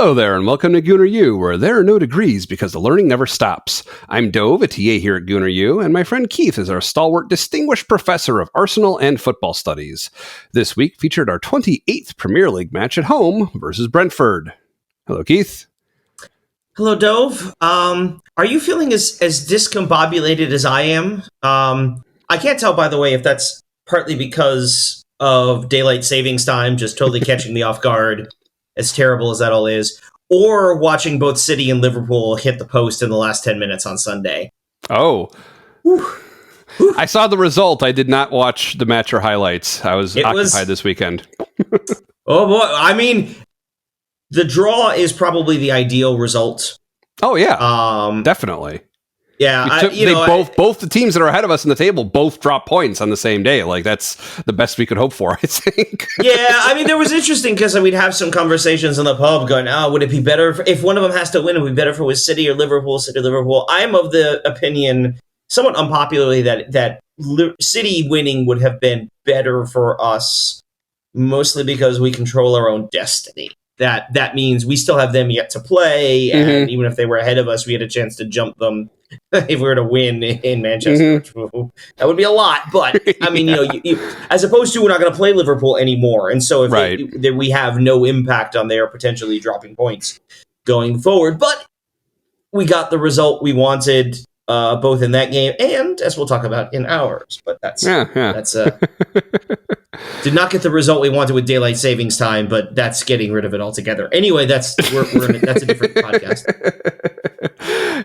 Hello there, and welcome to Gooner U, where there are no degrees because the learning never stops. I'm Dove, a TA here at Gooner U, and my friend Keith is our stalwart distinguished professor of Arsenal and football studies. This week featured our 28th Premier League match at home versus Brentford. Hello, Keith. Hello, Dove. Are you feeling as discombobulated as I am? I can't tell, by the way, if that's partly because of daylight savings time, just totally catching me off guard, as terrible as that all is, or watching both City and Liverpool hit the post in the last 10 minutes on Sunday. Oh. I saw the result. I did not watch the match or highlights. I was occupied this weekend. Oh, boy. I mean, the draw is probably the ideal result. Oh, yeah. Definitely. Yeah, both the teams that are ahead of us in the table both drop points on the same day. Like, that's the best we could hope for, I think. Yeah, I mean, there was interesting because we'd have some conversations in the pub going, would it be better if one of them has to win? It would be better if it was City or Liverpool, City or Liverpool. I'm of the opinion, somewhat unpopularly, that City winning would have been better for us, mostly because we control our own destiny. That means we still have them yet to play, and even if they were ahead of us, we had a chance to jump them if we were to win in Manchester. That would be a lot, but I mean, you, as opposed to we're not going to play Liverpool anymore, and so if we have no impact on their potentially dropping points going forward. But we got the result we wanted, both in that game and, as we'll talk about, in ours. But that's did not get the result we wanted with daylight savings time, but that's getting rid of it altogether. Anyway, that's a different podcast.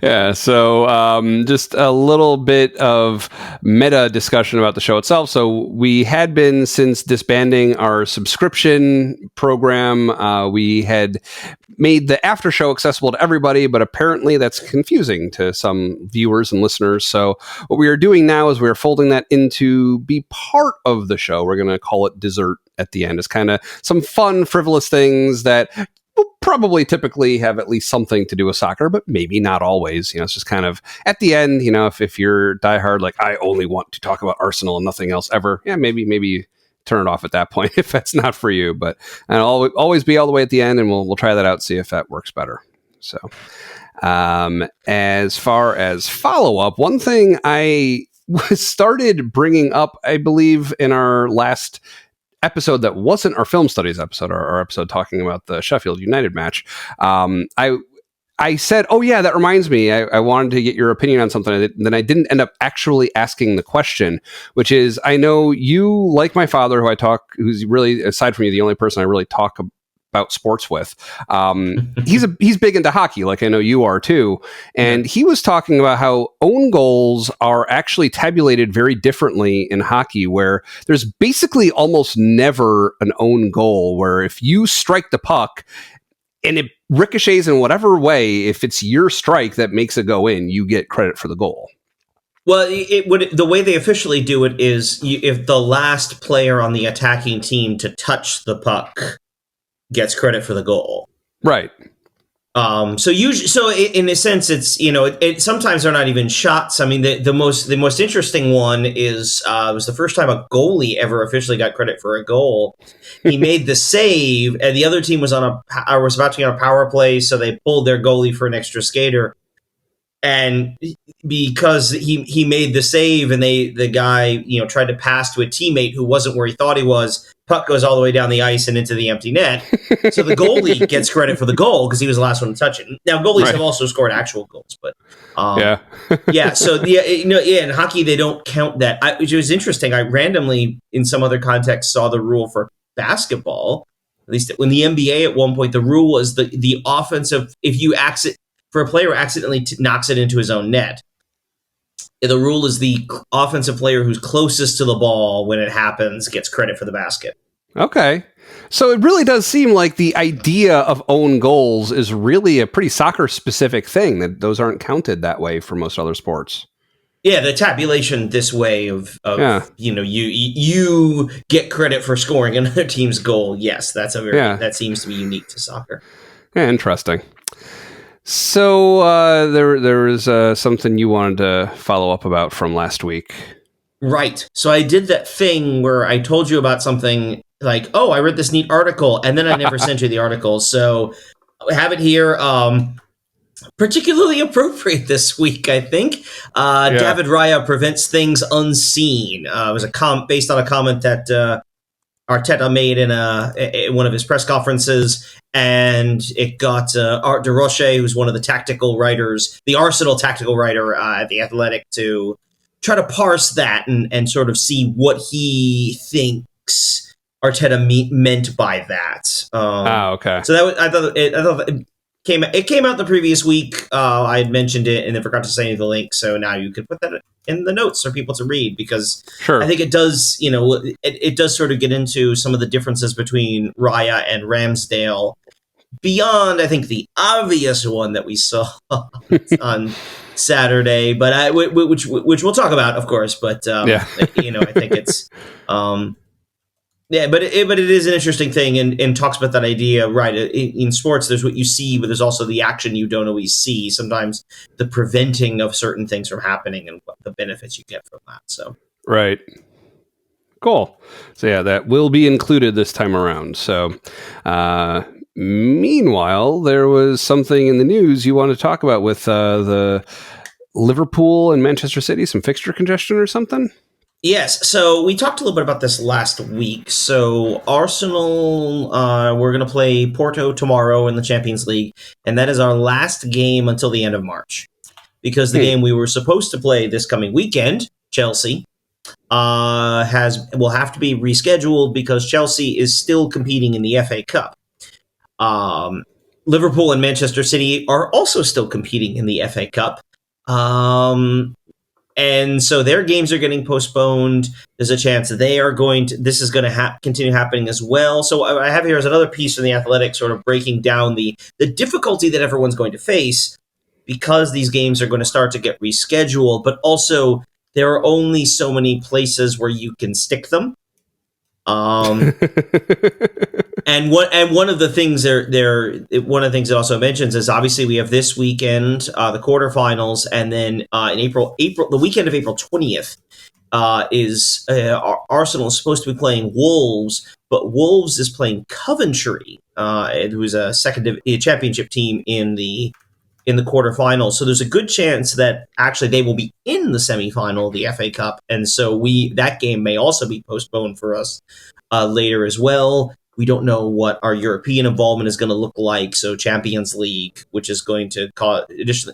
Yeah, so just a little bit of meta discussion about the show itself. So we had been, since disbanding our subscription program, we had made the after show accessible to everybody, but apparently that's confusing to some viewers and listeners. So what we are doing now is we're folding that into be part of the show. We're going to call it dessert at the end. It's kind of some fun, frivolous things that will probably typically have at least something to do with soccer, but maybe not always. It's just kind of at the end, if you're diehard, like I only want to talk about Arsenal and nothing else ever. Yeah, maybe turn it off at that point if that's not for you. But I'll always be all the way at the end, and we'll try that out, see if that works better. So as far as follow-up, one thing I started bringing up, I believe, in our last episode that wasn't our film studies episode, our episode talking about the Sheffield United match, I said, oh yeah, that reminds me, I wanted to get your opinion on something, and then I didn't end up actually asking the question, which is, I know you, like my father, who's really, aside from you, the only person I really talk about sports with. He's big into hockey, like I know you are too. And he was talking about how own goals are actually tabulated very differently in hockey, where there's basically almost never an own goal, where if you strike the puck and it ricochets in whatever way, if it's your strike that makes it go in, you get credit for the goal. Well, the way they officially do it is if the last player on the attacking team to touch the puck gets credit for the goal. Right. So in a sense, it's sometimes they're not even shots. I mean, the most interesting one is it was the first time a goalie ever officially got credit for a goal. He made the save, and the other team was was about to be on a power play, so they pulled their goalie for an extra skater. And because he made the save, and the guy tried to pass to a teammate who wasn't where he thought he was, puck goes all the way down the ice and into the empty net. So the goalie gets credit for the goal because he was the last one to touch it. Now goalies have also scored actual goals, but yeah. So in hockey they don't count that. Which was interesting. I randomly, in some other context, saw the rule for basketball. At least in the NBA, at one point, the rule was the offensive. If you for a player who accidentally knocks it into his own net, the rule is the offensive player who's closest to the ball when it happens gets credit for the basket. Okay. So it really does seem like the idea of own goals is really a pretty soccer-specific thing, that those aren't counted that way for most other sports. Yeah, the tabulation this way of you get credit for scoring another team's goal. Yes, that seems to be unique to soccer. Yeah, interesting. So there is something you wanted to follow up about from last week. Right. So I did that thing where I told you about something like, oh, I read this neat article, and then I never sent you the article. So have it here. Particularly appropriate this week, I think. David Raya prevents things unseen. It was based on a comment that Arteta made in one of his press conferences, and it got Art de Roche, who's one of the tactical writers, the Arsenal tactical writer at The Athletic, to try to parse that and sort of see what he thinks Arteta meant by that. Okay. So I thought it came out the previous week. I had mentioned it and then forgot to send you the link, so now you can put that in the notes for people to read, because I think it does, it does sort of get into some of the differences between Raya and Ramsdale beyond, I think, the obvious one that we saw on Saturday, but which we'll talk about, of course. But I think it's. But it is an interesting thing, and talks about that idea, right? In sports, there's what you see, but there's also the action you don't always see. Sometimes the preventing of certain things from happening and what the benefits you get from that. So right, cool. So that will be included this time around. So meanwhile, there was something in the news you want to talk about with the Liverpool and Manchester City, some fixture congestion or something. Yes, so we talked a little bit about this last week. So Arsenal, we're going to play Porto tomorrow in the Champions League, and that is our last game until the end of March. Because the game we were supposed to play this coming weekend, Chelsea, will have to be rescheduled because Chelsea is still competing in the FA Cup. Liverpool and Manchester City are also still competing in the FA Cup. And so their games are getting postponed. There's a chance that this is going to continue happening as well. So I have here as another piece from The Athletic, sort of breaking down the difficulty that everyone's going to face because these games are going to start to get rescheduled, but also there are only so many places where you can stick them. And one of the things one of the things it also mentions is, obviously we have this weekend, the quarterfinals, and then in April, the weekend of April 20th, is Arsenal is supposed to be playing Wolves, but Wolves is playing Coventry, who's a championship team in the quarterfinals. So there's a good chance that actually they will be in the semifinal of the FA Cup, and so that game may also be postponed for us later as well. We don't know what our European involvement is going to look like. So Champions League, which is going to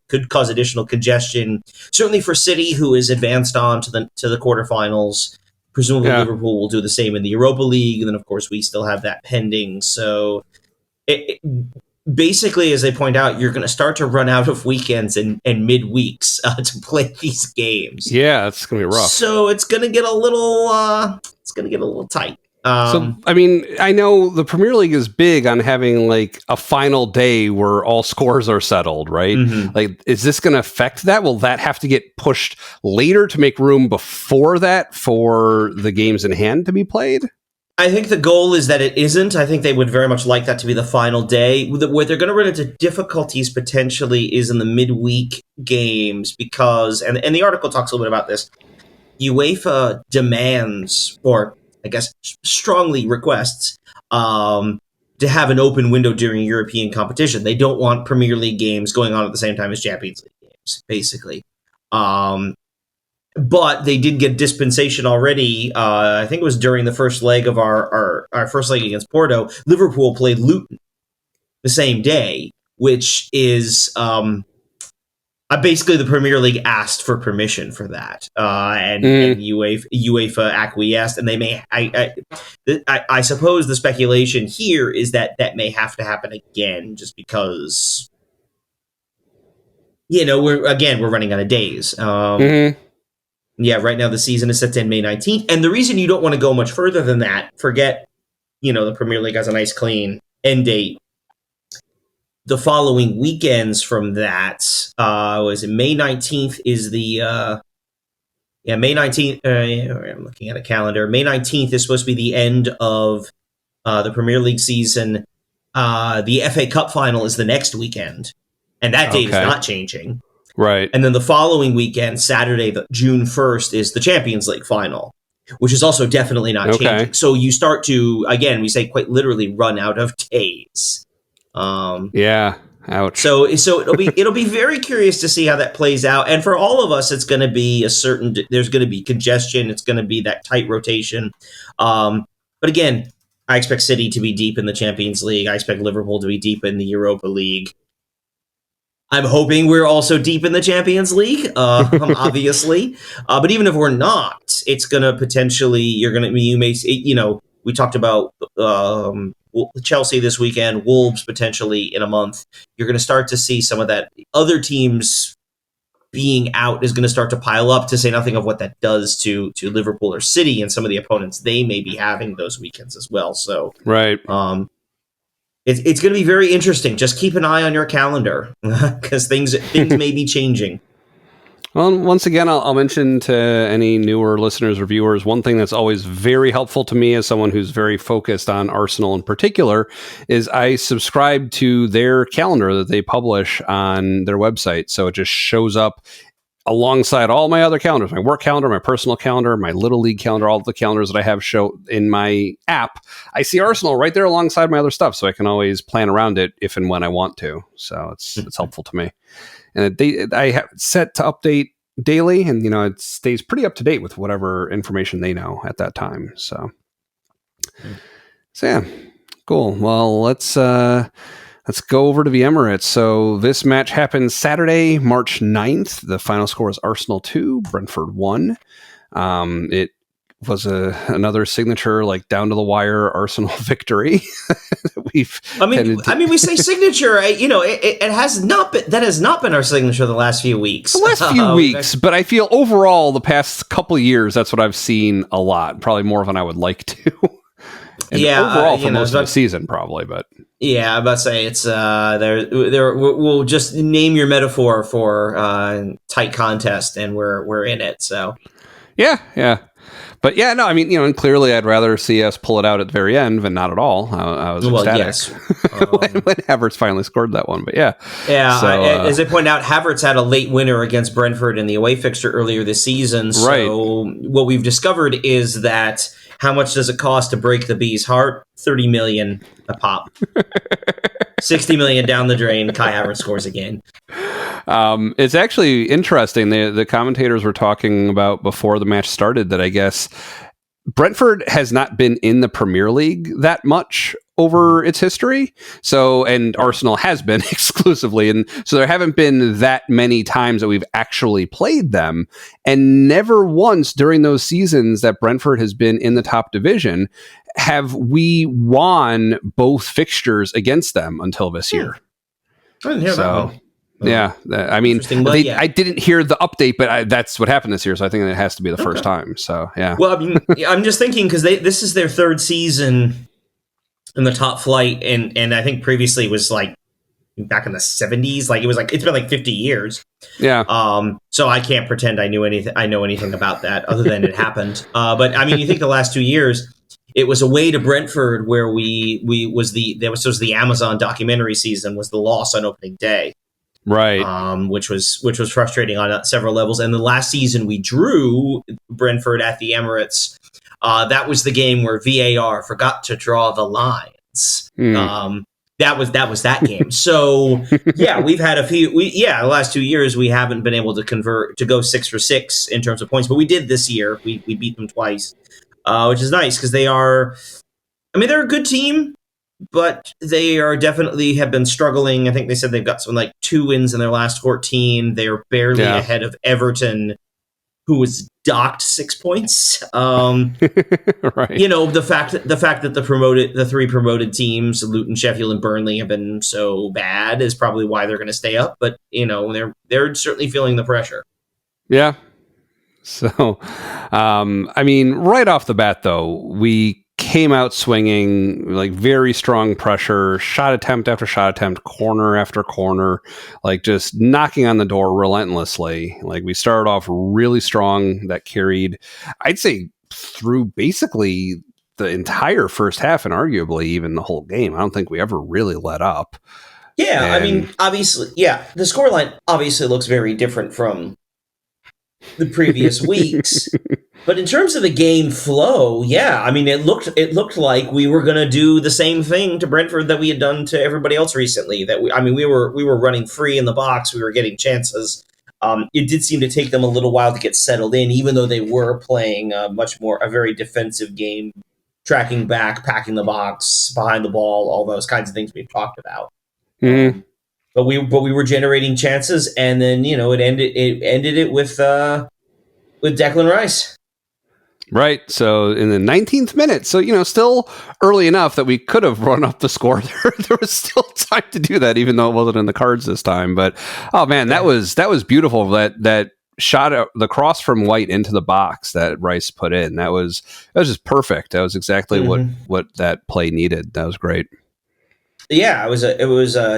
could cause additional congestion, certainly for City, who is advanced on to the quarterfinals. Presumably Liverpool will do the same in the Europa League. And then, of course, we still have that pending. So basically, as they point out, you're going to start to run out of weekends and midweeks to play these games. Yeah, it's going to be rough. So it's going to get a little tight. So, I mean, I know the Premier League is big on having like a final day where all scores are settled, right? Mm-hmm. Like, is this going to affect that? Will that have to get pushed later to make room before that for the games in hand to be played? I think the goal is that it isn't. I think they would very much like that to be the final day. Where they're going to run into difficulties potentially is in the midweek games because, and the article talks a little bit about this, UEFA demands, or I guess strongly requests, to have an open window during European competition. They don't want Premier League games going on at the same time as Champions League games, basically. But they did get dispensation already. I think it was during the first leg of our first leg against Porto. Liverpool played Luton the same day, which is basically the Premier League asked for permission for that, and UEFA acquiesced, and they may. I suppose the speculation here is that may have to happen again, just because we're running out of days. Yeah, right now the season is set to end May 19th, and the reason you don't want to go much further than that, forget the Premier League has a nice clean end date. The following weekends from that was May 19th is the May 19th. I'm looking at a calendar. May 19th is supposed to be the end of the Premier League season. The FA Cup final is the next weekend, and that date is not changing. Right. And then the following weekend, Saturday, June 1st, is the Champions League final, which is also definitely not changing. So you start to, again, we say quite literally, run out of days. Yeah. Ouch. So it'll be very curious to see how that plays out. And for all of us, it's going to be there's going to be congestion. It's going to be that tight rotation. But again, I expect City to be deep in the Champions League. I expect Liverpool to be deep in the Europa League. I'm hoping we're also deep in the Champions League, obviously. But even if we're not, it's going to potentially, we talked about Chelsea this weekend, Wolves potentially in a month. You're going to start to see some of that. Other teams being out is going to start to pile up, to say nothing of what that does to Liverpool or City and some of the opponents they may be having those weekends as well. So, right. It's going to be very interesting. Just keep an eye on your calendar because things may be changing. Well, once again, I'll mention to any newer listeners or viewers, one thing that's always very helpful to me as someone who's very focused on Arsenal in particular is I subscribe to their calendar that they publish on their website. So it just shows up alongside all my other calendars, my work calendar, my personal calendar, my Little League calendar, all the calendars that I have show in my app. I see Arsenal right there alongside my other stuff, so I can always plan around it if and when I want to. So it's helpful to me. And I have it set to update daily, and it stays pretty up to date with whatever information they know at that time. So yeah, cool. Well, let's go over to the Emirates. So this match happened Saturday, March 9th. The final score is Arsenal 2, Brentford 1. It was another signature, like down to the wire Arsenal victory. We say signature. It has not been. That has not been our signature the last few weeks. The last few weeks, but I feel overall the past couple of years, that's what I've seen a lot. Probably more than I would like to. Overall for most of the season, probably, but. Yeah, I'm about to say it's there. We'll just name your metaphor for tight contest, and we're in it. So yeah. But yeah, no, I mean, and clearly I'd rather see us pull it out at the very end than not at all. I was ecstatic yes. when Havertz finally scored that one. But yeah. So, as I pointed out, Havertz had a late winner against Brentford in the away fixture earlier this season. So right. What we've discovered is that how much does it cost to break the bee's heart? 30 million a pop. 60 million down the drain. Kai Havertz scores again. It's actually interesting. The commentators were talking about before the match started that I guess Brentford has not been in the Premier League that much over its history. So, and Arsenal has been exclusively. And so there haven't been that many times that we've actually played them. And never once during those seasons that Brentford has been in the top division have we won both fixtures against them until this year. I didn't hear that one. Yeah, I mean, I didn't hear the update, but that's what happened this year, so I think it has to be the first time. So, yeah. Well, I mean, I'm just thinking because this is their third season in the top flight, and I think previously was like back in the 70s. Like it's been like 50 years. Yeah. So I can't pretend I know anything about that other than it happened. But I mean, you think the last 2 years. It was away to Brentford where was the Amazon documentary season was the loss on opening day. Right. Which was frustrating on several levels. And the last season we drew Brentford at the Emirates. That was the game where VAR forgot to draw the lines. That was that game. So yeah, we've had the last 2 years we haven't been able to go 6 for 6 in terms of points, but we did this year. We beat them twice, which is nice because they're a good team. But they are definitely have been struggling. I think they said they've got some like 2 wins in their last 14. They're barely ahead of Everton, who was docked 6 points. Right. The fact that the 3 promoted teams, Luton, Sheffield, and Burnley, have been so bad is probably why they're going to stay up. But they're certainly feeling the pressure. Yeah. So, right off the bat, though, we came out swinging, like very strong pressure, shot attempt after shot attempt, corner after corner, like just knocking on the door relentlessly. Like we started off really strong. That carried, I'd say, through basically the entire first half and arguably even the whole game. I don't think we ever really let up. Yeah, obviously, the scoreline obviously looks very different from the previous weeks. But in terms of the game flow, yeah, I mean, it looked like we were going to do the same thing to Brentford that we had done to everybody else recently. We were running free in the box, we were getting chances. It did seem to take them a little while to get settled in, even though they were playing a very defensive game, tracking back, packing the box, behind the ball, all those kinds of things we've talked about. Mm. But we were generating chances, and then it ended it with Declan Rice. Right. So in the 19th minute, so, still early enough that we could have run up the score. There was still time to do that, even though it wasn't in the cards this time. But, oh man, that was beautiful. That shot, the cross from White into the box that Rice put in. That was just perfect. That was exactly what that play needed. That was great. Yeah, it was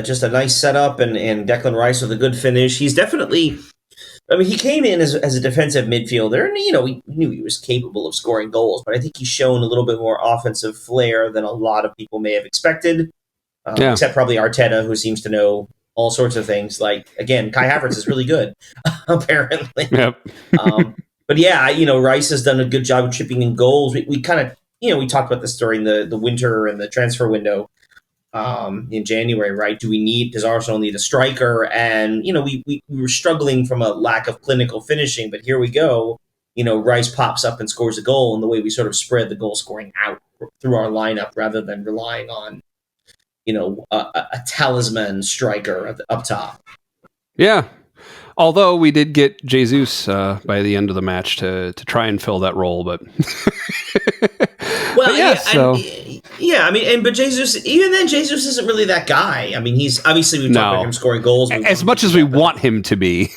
just a nice setup, and Declan Rice with a good finish. He's definitely, I mean, he came in as a defensive midfielder, and we knew he was capable of scoring goals, but I think he's shown a little bit more offensive flair than a lot of people may have expected, except probably Arteta, who seems to know all sorts of things. Like, again, Kai Havertz is really good, apparently. Yep. But yeah, Rice has done a good job of chipping in goals. We kind of, we talked about this during the winter and the transfer window. In January, right? Does Arsenal need a striker? And, we were struggling from a lack of clinical finishing, but here we go. Rice pops up and scores a goal, and the way we sort of spread the goal scoring out through our lineup rather than relying on, a talisman striker up top. Yeah. Although we did get Jesus by the end of the match to try and fill that role, but well, but yeah, so. Yeah, I mean, but Jesus, even then, Jesus isn't really that guy. I mean, he's obviously we've talked about him scoring goals as much as we want him to be.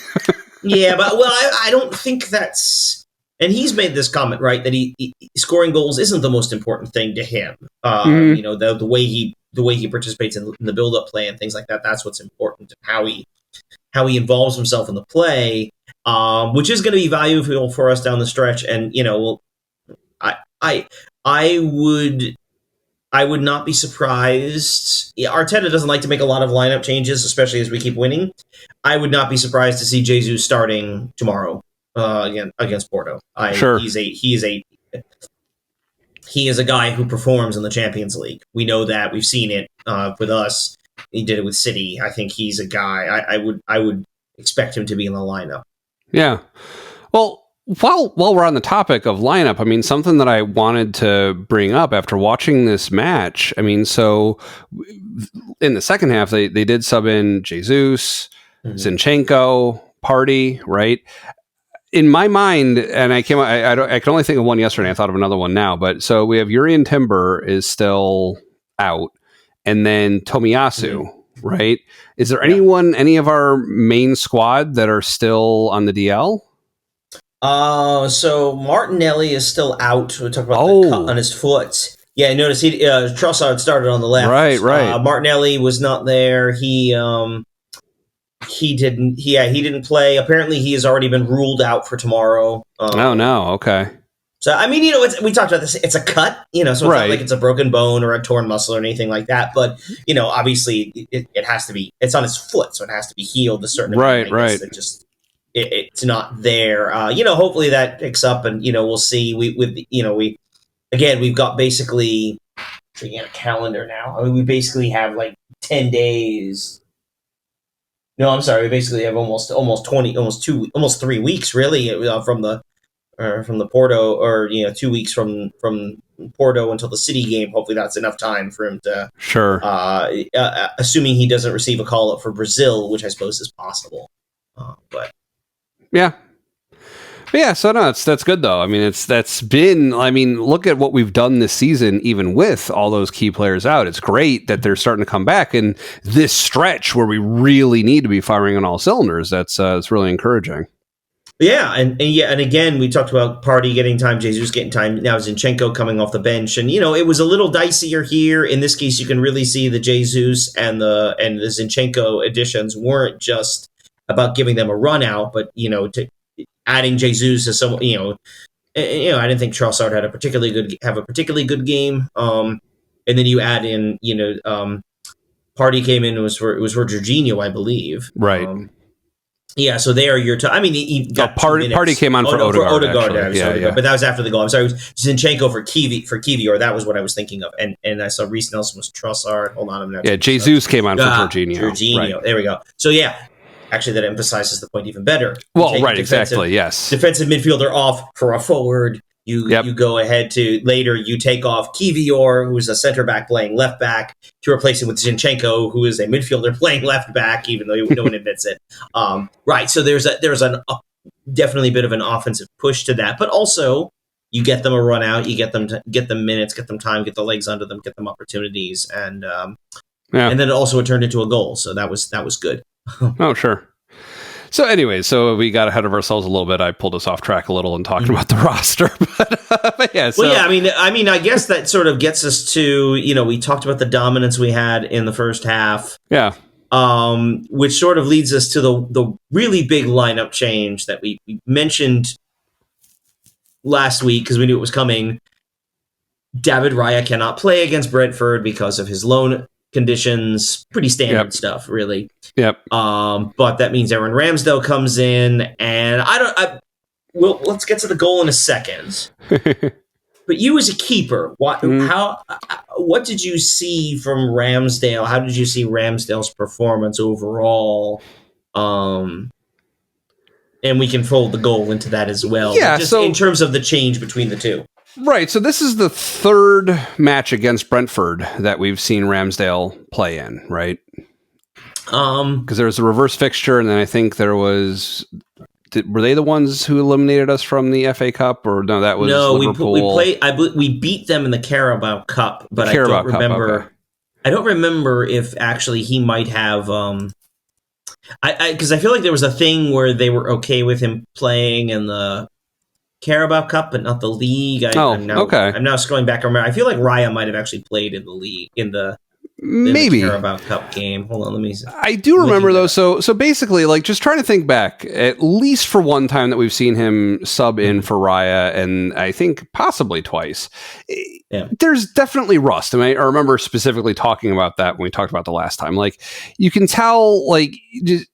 Yeah, but I don't think that's. And he's made this comment, right, that he scoring goals isn't the most important thing to him. The way he participates in the build up play and things like that. That's what's important, and how he involves himself in the play, which is going to be valuable for us down the stretch. And I would not be surprised. Yeah, Arteta doesn't like to make a lot of lineup changes, especially as we keep winning. I would not be surprised to see Jesus starting tomorrow again against Porto. Sure. He is a guy who performs in the Champions League. We know that. We've seen it with us. He did it with City. I think he's a guy. I would expect him to be in the lineup. Yeah. Well, while we're on the topic of lineup, I mean, something that I wanted to bring up after watching this match, I mean, so in the second half, they did sub in Jesus, Zinchenko, Partey, right? In my mind, and I can only think of one yesterday. I thought of another one now, but so we have Urian Timber is still out, and then Tomiyasu, right? Is there any of our main squad that are still on the DL? So Martinelli is still out. We talked about the cut on his foot. Yeah, notice Trossard started on the left. Right. Martinelli was not there. He didn't play. Apparently, he has already been ruled out for tomorrow. No. Okay. So I mean, we talked about this. It's a cut, so it's not like it's a broken bone or a torn muscle or anything like that. But obviously, it has to be. It's on his foot, so it has to be healed a certain amount. Right. It's not there. Hopefully that picks up, and we'll see. We've got basically looking at a calendar now. I mean, we basically have like 10 days. No, I'm sorry. We basically have almost 3 weeks really from the Porto, or 2 weeks from Porto until the City game. Hopefully that's enough time for him to assuming he doesn't receive a call up for Brazil, which I suppose is possible. But yeah, so no, that's good though. I mean, look at what we've done this season, even with all those key players out. It's great that they're starting to come back in this stretch where we really need to be firing on all cylinders. It's really encouraging. Yeah, and again, we talked about Partey getting time, Jesus getting time. Now Zinchenko coming off the bench, and it was a little dicier here. In this case, you can really see the Jesus and the Zinchenko additions weren't just about giving them a run out, but to adding Jesus as someone, I didn't think Trossard had a particularly good game. And then you add in, Partey came in, it was for Jorginho, I believe. Right. Yeah, so there you're. I mean, he got Party came on for Odegaard. Odegaard, but that was after the goal. I'm sorry, it was Zinchenko for Kiwior. That was what I was thinking of, and I saw Reece Nelson was Trossard. Hold on a minute. Yeah, Jesus came on for Jorginho. Jorginho, there we go. So yeah, actually, that emphasizes the point even better. Well, right, exactly. Yes, defensive midfielder off for a forward. You go ahead to later. You take off Kiwior, who's a center back playing left back, to replace him with Zinchenko, who is a midfielder playing left back, even though no one admits it. Right. So there's definitely a bit of an offensive push to that, but also you get them a run out, you get them minutes, get them time, get the legs under them, get them opportunities, and then it turned into a goal. So that was good. Oh, sure. So anyway, we got ahead of ourselves a little bit. I pulled us off track a little in talking about the roster, but yeah. So. Well, yeah. I mean, I guess that sort of gets us to, we talked about the dominance we had in the first half. Yeah. Which sort of leads us to the really big lineup change that we mentioned last week because we knew it was coming. David Raya cannot play against Brentford because of his loan conditions. Pretty standard stuff, really. Yep. But that means Aaron Ramsdale comes in, and let's get to the goal in a second. But you as a keeper, what did you see from Ramsdale? How did you see Ramsdale's performance overall? And we can fold the goal into that as well. Yeah, just in terms of the change between the two. Right, so this is the third match against Brentford that we've seen Ramsdale play in, right? Because there was a reverse fixture, and then I think there was... were they the ones who eliminated us from the FA Cup, or no? That was Liverpool. We beat them in the Carabao Cup, but I don't remember. Okay. I don't remember if actually he might have. Because I feel like there was a thing where they were okay with him playing in the Carabao Cup, but not the league. I'm now scrolling back. I feel like Raya might have actually played in the league in the Carabao Cup game. Hold on, let me see. I do remember though. So basically, like, just trying to think back, at least for one time that we've seen him sub in for Raya, and I think possibly twice. Yeah. There's definitely rust. I mean, I remember specifically talking about that when we talked about the last time. Like, you can tell, like, just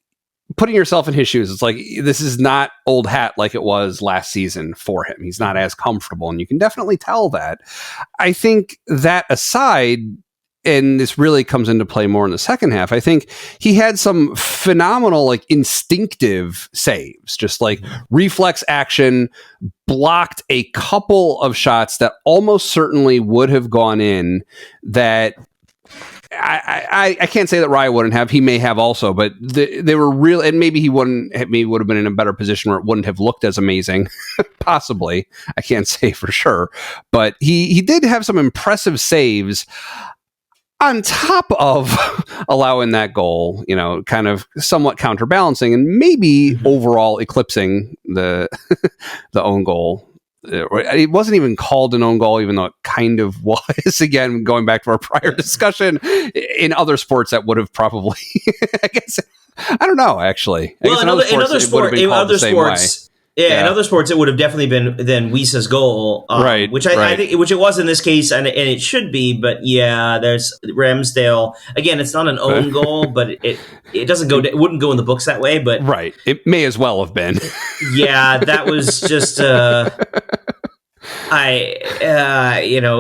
putting yourself in his shoes, it's like, this is not old hat like it was last season for him. He's not as comfortable, and you can definitely tell that. I think that aside, and this really comes into play more in the second half, I think he had some phenomenal, like, instinctive saves, just like reflex action, blocked a couple of shots that almost certainly would have gone in, that I can't say that Raya wouldn't have. He may have also, but they were real, and maybe he would have been in a better position where it wouldn't have looked as amazing. Possibly. I can't say for sure, but he did have some impressive saves on top of allowing that goal, kind of somewhat counterbalancing and maybe overall eclipsing the own goal. It wasn't even called an own goal, even though it kind of was. Again, going back to our prior discussion, in other sports that would have probably, I guess, I don't know, actually. Well, in other sports, in other sports, it would have definitely been Wisa's goal, right? Which I think, which it was in this case, and it should be. But yeah, there's Ramsdale. Again, it's not an own goal, but it doesn't go. It wouldn't go in the books that way. But right, it may as well have been. Yeah, that was just.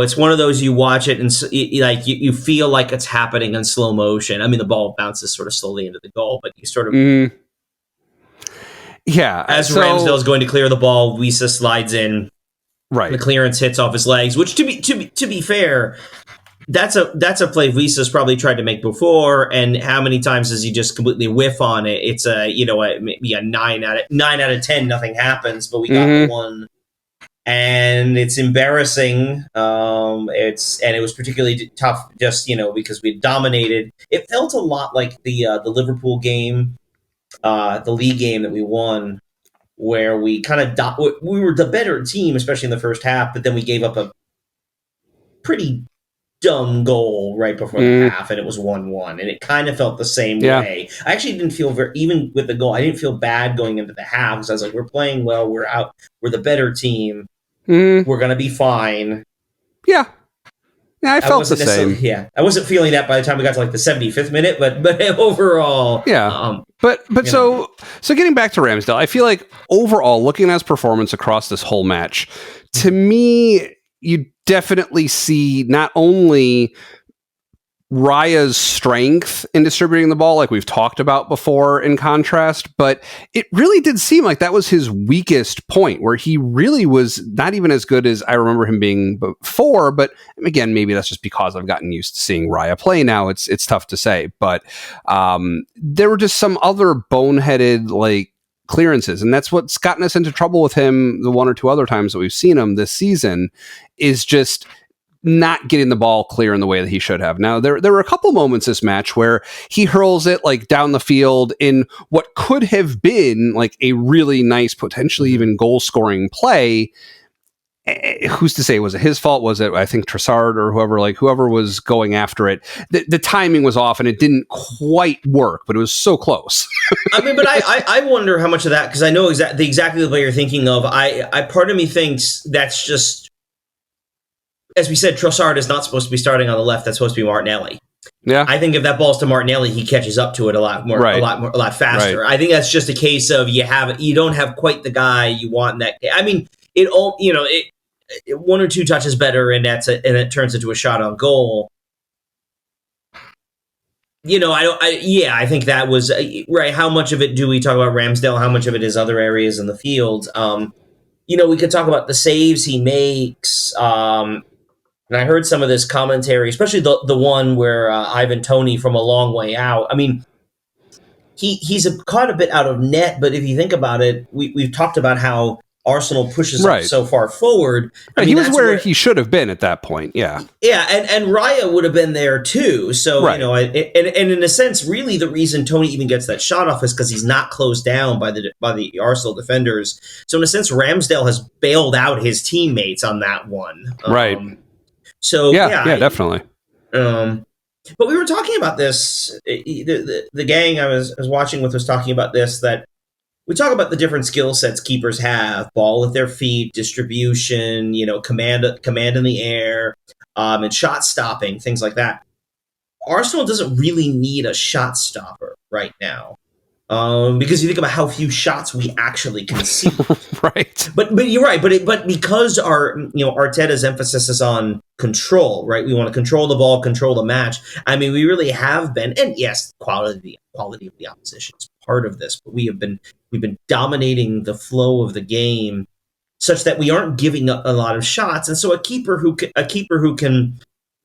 It's one of those, you watch it and you feel like it's happening in slow motion. I mean, the ball bounces sort of slowly into the goal, but you sort of. Yeah, as Ramsdale's going to clear the ball, Wisa slides in. Right, the clearance hits off his legs. Which, to be fair, that's a play Wisa's probably tried to make before. And how many times does he just completely whiff on it? It's maybe a 9 out of 10. Nothing happens, but we got the one, and it's embarrassing. It was particularly tough, just because we dominated. It felt a lot like the Liverpool game. The league game that we won, where we kind of we were the better team, especially in the first half, but then we gave up a pretty dumb goal right before the half, and it was 1-1, and it kind of felt the same way. I actually didn't feel even with the goal, I didn't feel bad going into the half, because I was like, we're playing well, we're the better team, we're gonna be fine. Yeah. Yeah, I felt the same. Yeah, I wasn't feeling that by the time we got to like the 75th minute, but overall, yeah. But so getting back to Ramsdale, I feel like overall, looking at his performance across this whole match, to me, you definitely see not only Raya's strength in distributing the ball, like we've talked about before, in contrast, but it really did seem like that was his weakest point, where he really was not even as good as I remember him being before. But again, maybe that's just because I've gotten used to seeing Raya play now. It's tough to say, but there were just some other boneheaded like clearances, and that's what's gotten us into trouble with him the one or two other times that we've seen him this season, is just not getting the ball clear in the way that he should have. Now, there were a couple moments this match where he hurls it like down the field in what could have been like a really nice, potentially even goal-scoring play. Who's to say, was it his fault? Was it, I think, Trossard or whoever was going after it? The timing was off and it didn't quite work, but it was so close. I mean, but I wonder how much of that, because I know exactly the way you're thinking of. I part of me thinks that's just, as we said, Trossard is not supposed to be starting on the left. That's supposed to be Martinelli. Yeah, I think if that ball's to Martinelli, he catches up to it a lot faster. Right. I think that's just a case of you don't have quite the guy you want in that. I mean, it one or two touches better, and it turns into a shot on goal. I think that was right. How much of it do we talk about Ramsdale? How much of it is other areas in the field? We could talk about the saves he makes. And I heard some of this commentary, especially the one where Ivan Toney from a long way out. I mean, he's caught a bit out of net, but if you think about it, we've talked about how Arsenal pushes up so far forward. I mean, he was where he should have been at that point. Yeah, yeah, and Raya would have been there too. So and in a sense, really, the reason Toney even gets that shot off is because he's not closed down by the Arsenal defenders. So in a sense, Ramsdale has bailed out his teammates on that one. Right. So yeah, definitely. But we were talking about this. The gang I was watching with was talking about this, that we talk about the different skill sets keepers have: ball with their feet, distribution, command in the air, and shot stopping, things like that. Arsenal doesn't really need a shot stopper right now. Because you think about how few shots we actually concede, right? But you're right. But because Arteta's emphasis is on control, right? We want to control the ball, control the match. I mean, we really have been, and yes, quality of the opposition is part of this. But we've been dominating the flow of the game, such that we aren't giving up a lot of shots. And so a keeper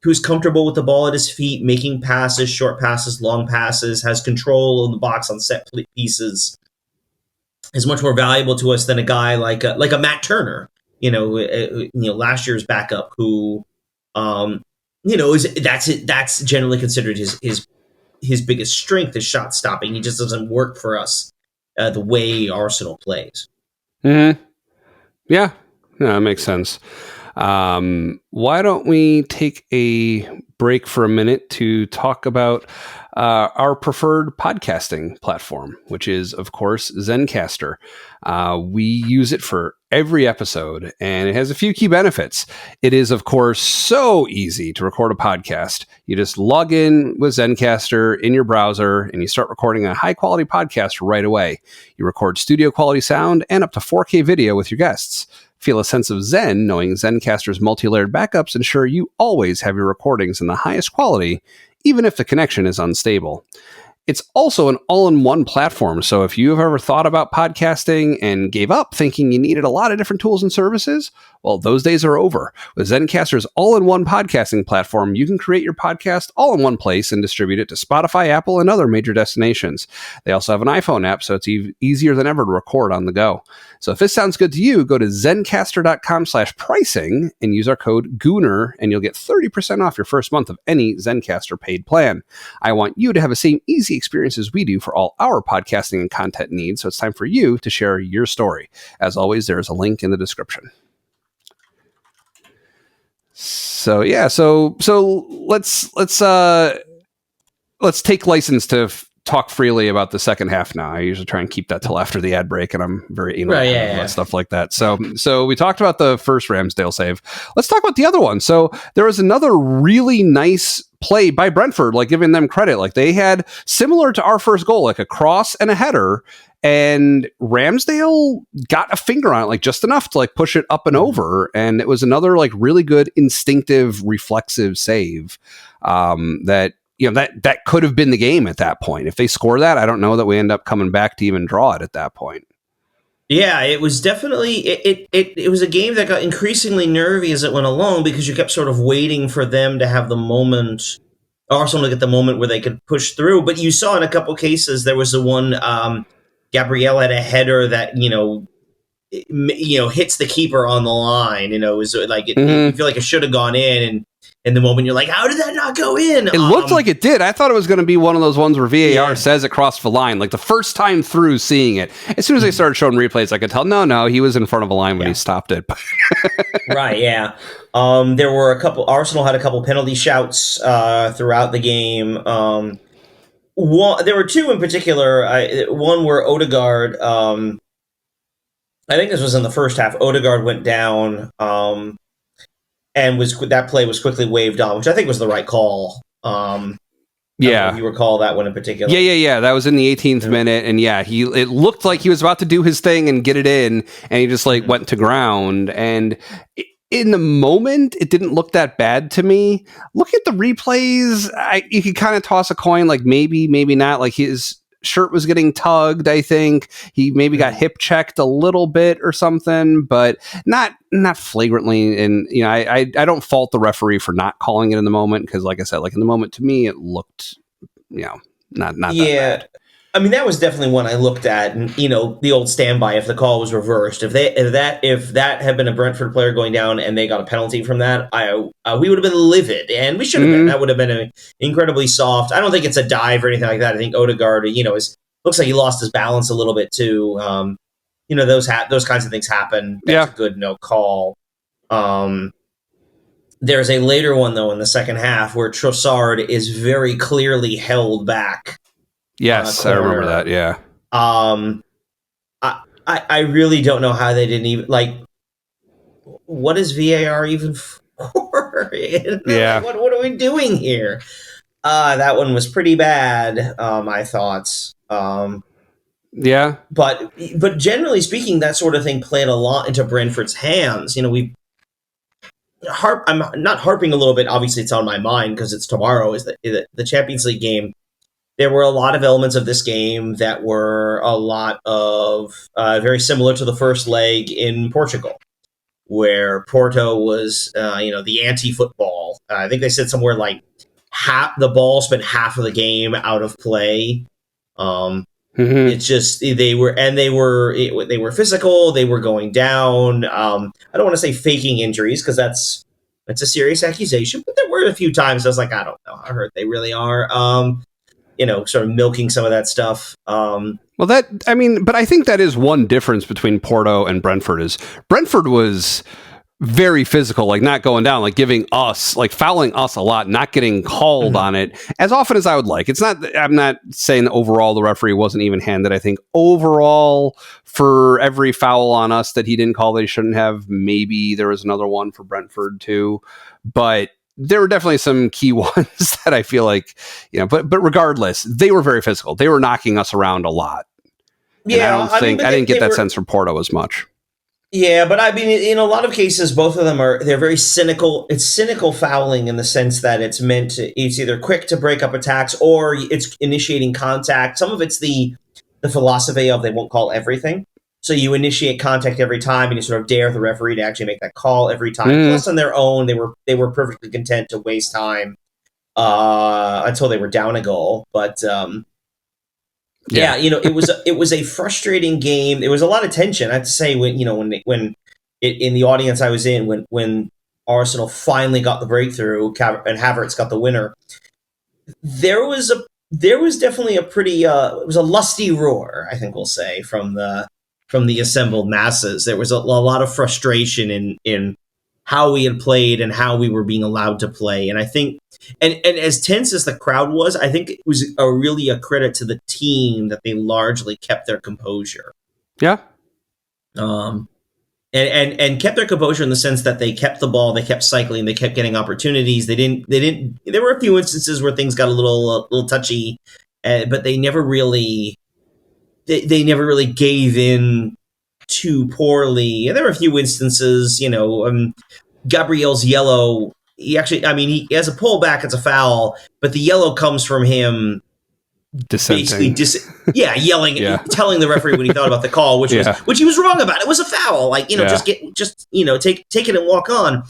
who's comfortable with the ball at his feet, making passes, short passes, long passes, has control of the box on set pieces, is much more valuable to us than a guy like a Matt Turner, last year's backup, who, that's generally considered his biggest strength is shot stopping. He just doesn't work for us the way Arsenal plays. Mm-hmm. Yeah, that makes sense. Why don't we take a break for a minute to talk about our preferred podcasting platform, which is, of course, Zencastr. We use it for every episode, and it has a few key benefits. It is, of course, so easy to record a podcast. You just log in with Zencastr in your browser, and you start recording a high-quality podcast right away. You record studio-quality sound and up to 4K video with your guests. Feel a sense of zen knowing Zencastr's multi-layered backups ensure you always have your recordings in the highest quality, even if the connection is unstable. It's also an all-in-one platform, so if you have ever thought about podcasting and gave up thinking you needed a lot of different tools and services, well, those days are over. With Zencastr's all-in-one podcasting platform, you can create your podcast all in one place and distribute it to Spotify, Apple, and other major destinations. They also have an iPhone app, so it's easier than ever to record on the go. So if this sounds good to you, go to zencastr.com/pricing and use our code Gooner, and you'll get 30% off your first month of any Zencastr paid plan. I want you to have the same easy experience as we do for all our podcasting and content needs, so it's time for you to share your story. As always, there is a link in the description. So yeah, so let's take license to talk freely about the second half now. I usually try and keep that till after the ad break, and I'm very anal about stuff like that. So we talked about the first Ramsdale save. Let's talk about the other one. So there was another really nice play by Brentford, like giving them credit. Like they had, similar to our first goal, like a cross and a header, and Ramsdale got a finger on it, like just enough to like push it up and over. And it was another like really good instinctive, reflexive save that, you know, that could have been the game at that point. If they score that, I don't know that we end up coming back to even draw it at that point. Yeah, it was definitely it was a game that got increasingly nervy as it went along, because you kept sort of waiting for them to have the moment, Arsenal to get the moment where they could push through. But you saw in a couple cases, there was the one, Gabriel had a header that hits the keeper on the line. It was like you feel like it should have gone in, and the moment you're like, how did that not go in? It looked like it did. I thought it was going to be one of those ones where VAR says it crossed the line. Like the first time through seeing it, as soon as they started showing replays, I could tell, no, he was in front of a line when he stopped it. Right, yeah. There were Arsenal had a couple penalty shouts throughout the game. There were two in particular. One where Odegaard, I think this was in the first half, Odegaard went down, and that play was quickly waved on, which I think was the right call. If you recall that one in particular. Yeah. That was in the 18th minute, and it looked like he was about to do his thing and get it in, and he just like went to ground. And in the moment, it didn't look that bad to me. Look at the replays. You could kind of toss a coin, like maybe not. Like his shirt was getting tugged. I think he maybe got hip checked a little bit or something, but not flagrantly. And I don't fault the referee for not calling it in the moment, because, like I said, like in the moment, to me, it looked not that bad. I mean, that was definitely one I looked at, and the old standby. If the call was reversed, if that had been a Brentford player going down and they got a penalty from that, we would have been livid, and we should have been. That would have been incredibly soft. I don't think it's a dive or anything like that. I think Odegaard, looks like he lost his balance a little bit too. Those kinds of things happen. That's a good no call. There's a later one though in the second half where Trossard is very clearly held back. Yes, I remember that. Yeah. I really don't know how they didn't even what is VAR even for? Yeah. What are we doing here? That one was pretty bad. I thought. Yeah. But generally speaking, that sort of thing played a lot into Brentford's hands. I'm not harping a little bit. Obviously, it's on my mind because it's tomorrow. Is the Champions League game? There were a lot of elements of this game that were a lot of very similar to the first leg in Portugal, where Porto was, the anti-football. I think they said somewhere like the ball spent half of the game out of play. It's just they were physical. They were going down. I don't want to say faking injuries, because that's a serious accusation, but there were a few times I was like, I don't know how hurt they really are. Sort of milking some of that stuff. But I think that is one difference between Porto and Brentford is Brentford was very physical, like not going down, like giving us, like fouling us a lot, not getting called on it as often as I would like. I'm not saying that overall the referee wasn't even handed. I think overall for every foul on us that he didn't call that he shouldn't have, maybe there was another one for Brentford too. But there were definitely some key ones that I feel like, but regardless, they were very physical. They were knocking us around a lot. Yeah, and I didn't get that sense from Porto as much. Yeah, but I mean, in a lot of cases, both of them they're very cynical. It's cynical fouling in the sense that it's either quick to break up attacks or it's initiating contact. Some of it's the philosophy of they won't call everything. So you initiate contact every time, and you sort of dare the referee to actually make that call every time. Plus, on their own, they were perfectly content to waste time until they were down a goal. But it was a frustrating game. There was a lot of tension. I have to say, when in the audience I was in, when Arsenal finally got the breakthrough and Havertz got the winner, there was definitely a pretty it was a lusty roar, I think we'll say, from the assembled masses. There was a lot of frustration in how we had played and how we were being allowed to play. And I think, and as tense as the crowd was, I think it was really a credit to the team that they largely kept their composure. Yeah. And kept their composure in the sense that they kept the ball, they kept cycling, they kept getting opportunities. There were a few instances where things got a little touchy, but they never really gave in too poorly. And there were a few instances, Gabriel's yellow, he has a pullback, it's a foul, but the yellow comes from him dissenting. Yelling, telling the referee when he thought about the call, which he was wrong about. It was a foul. Like, take it and walk on.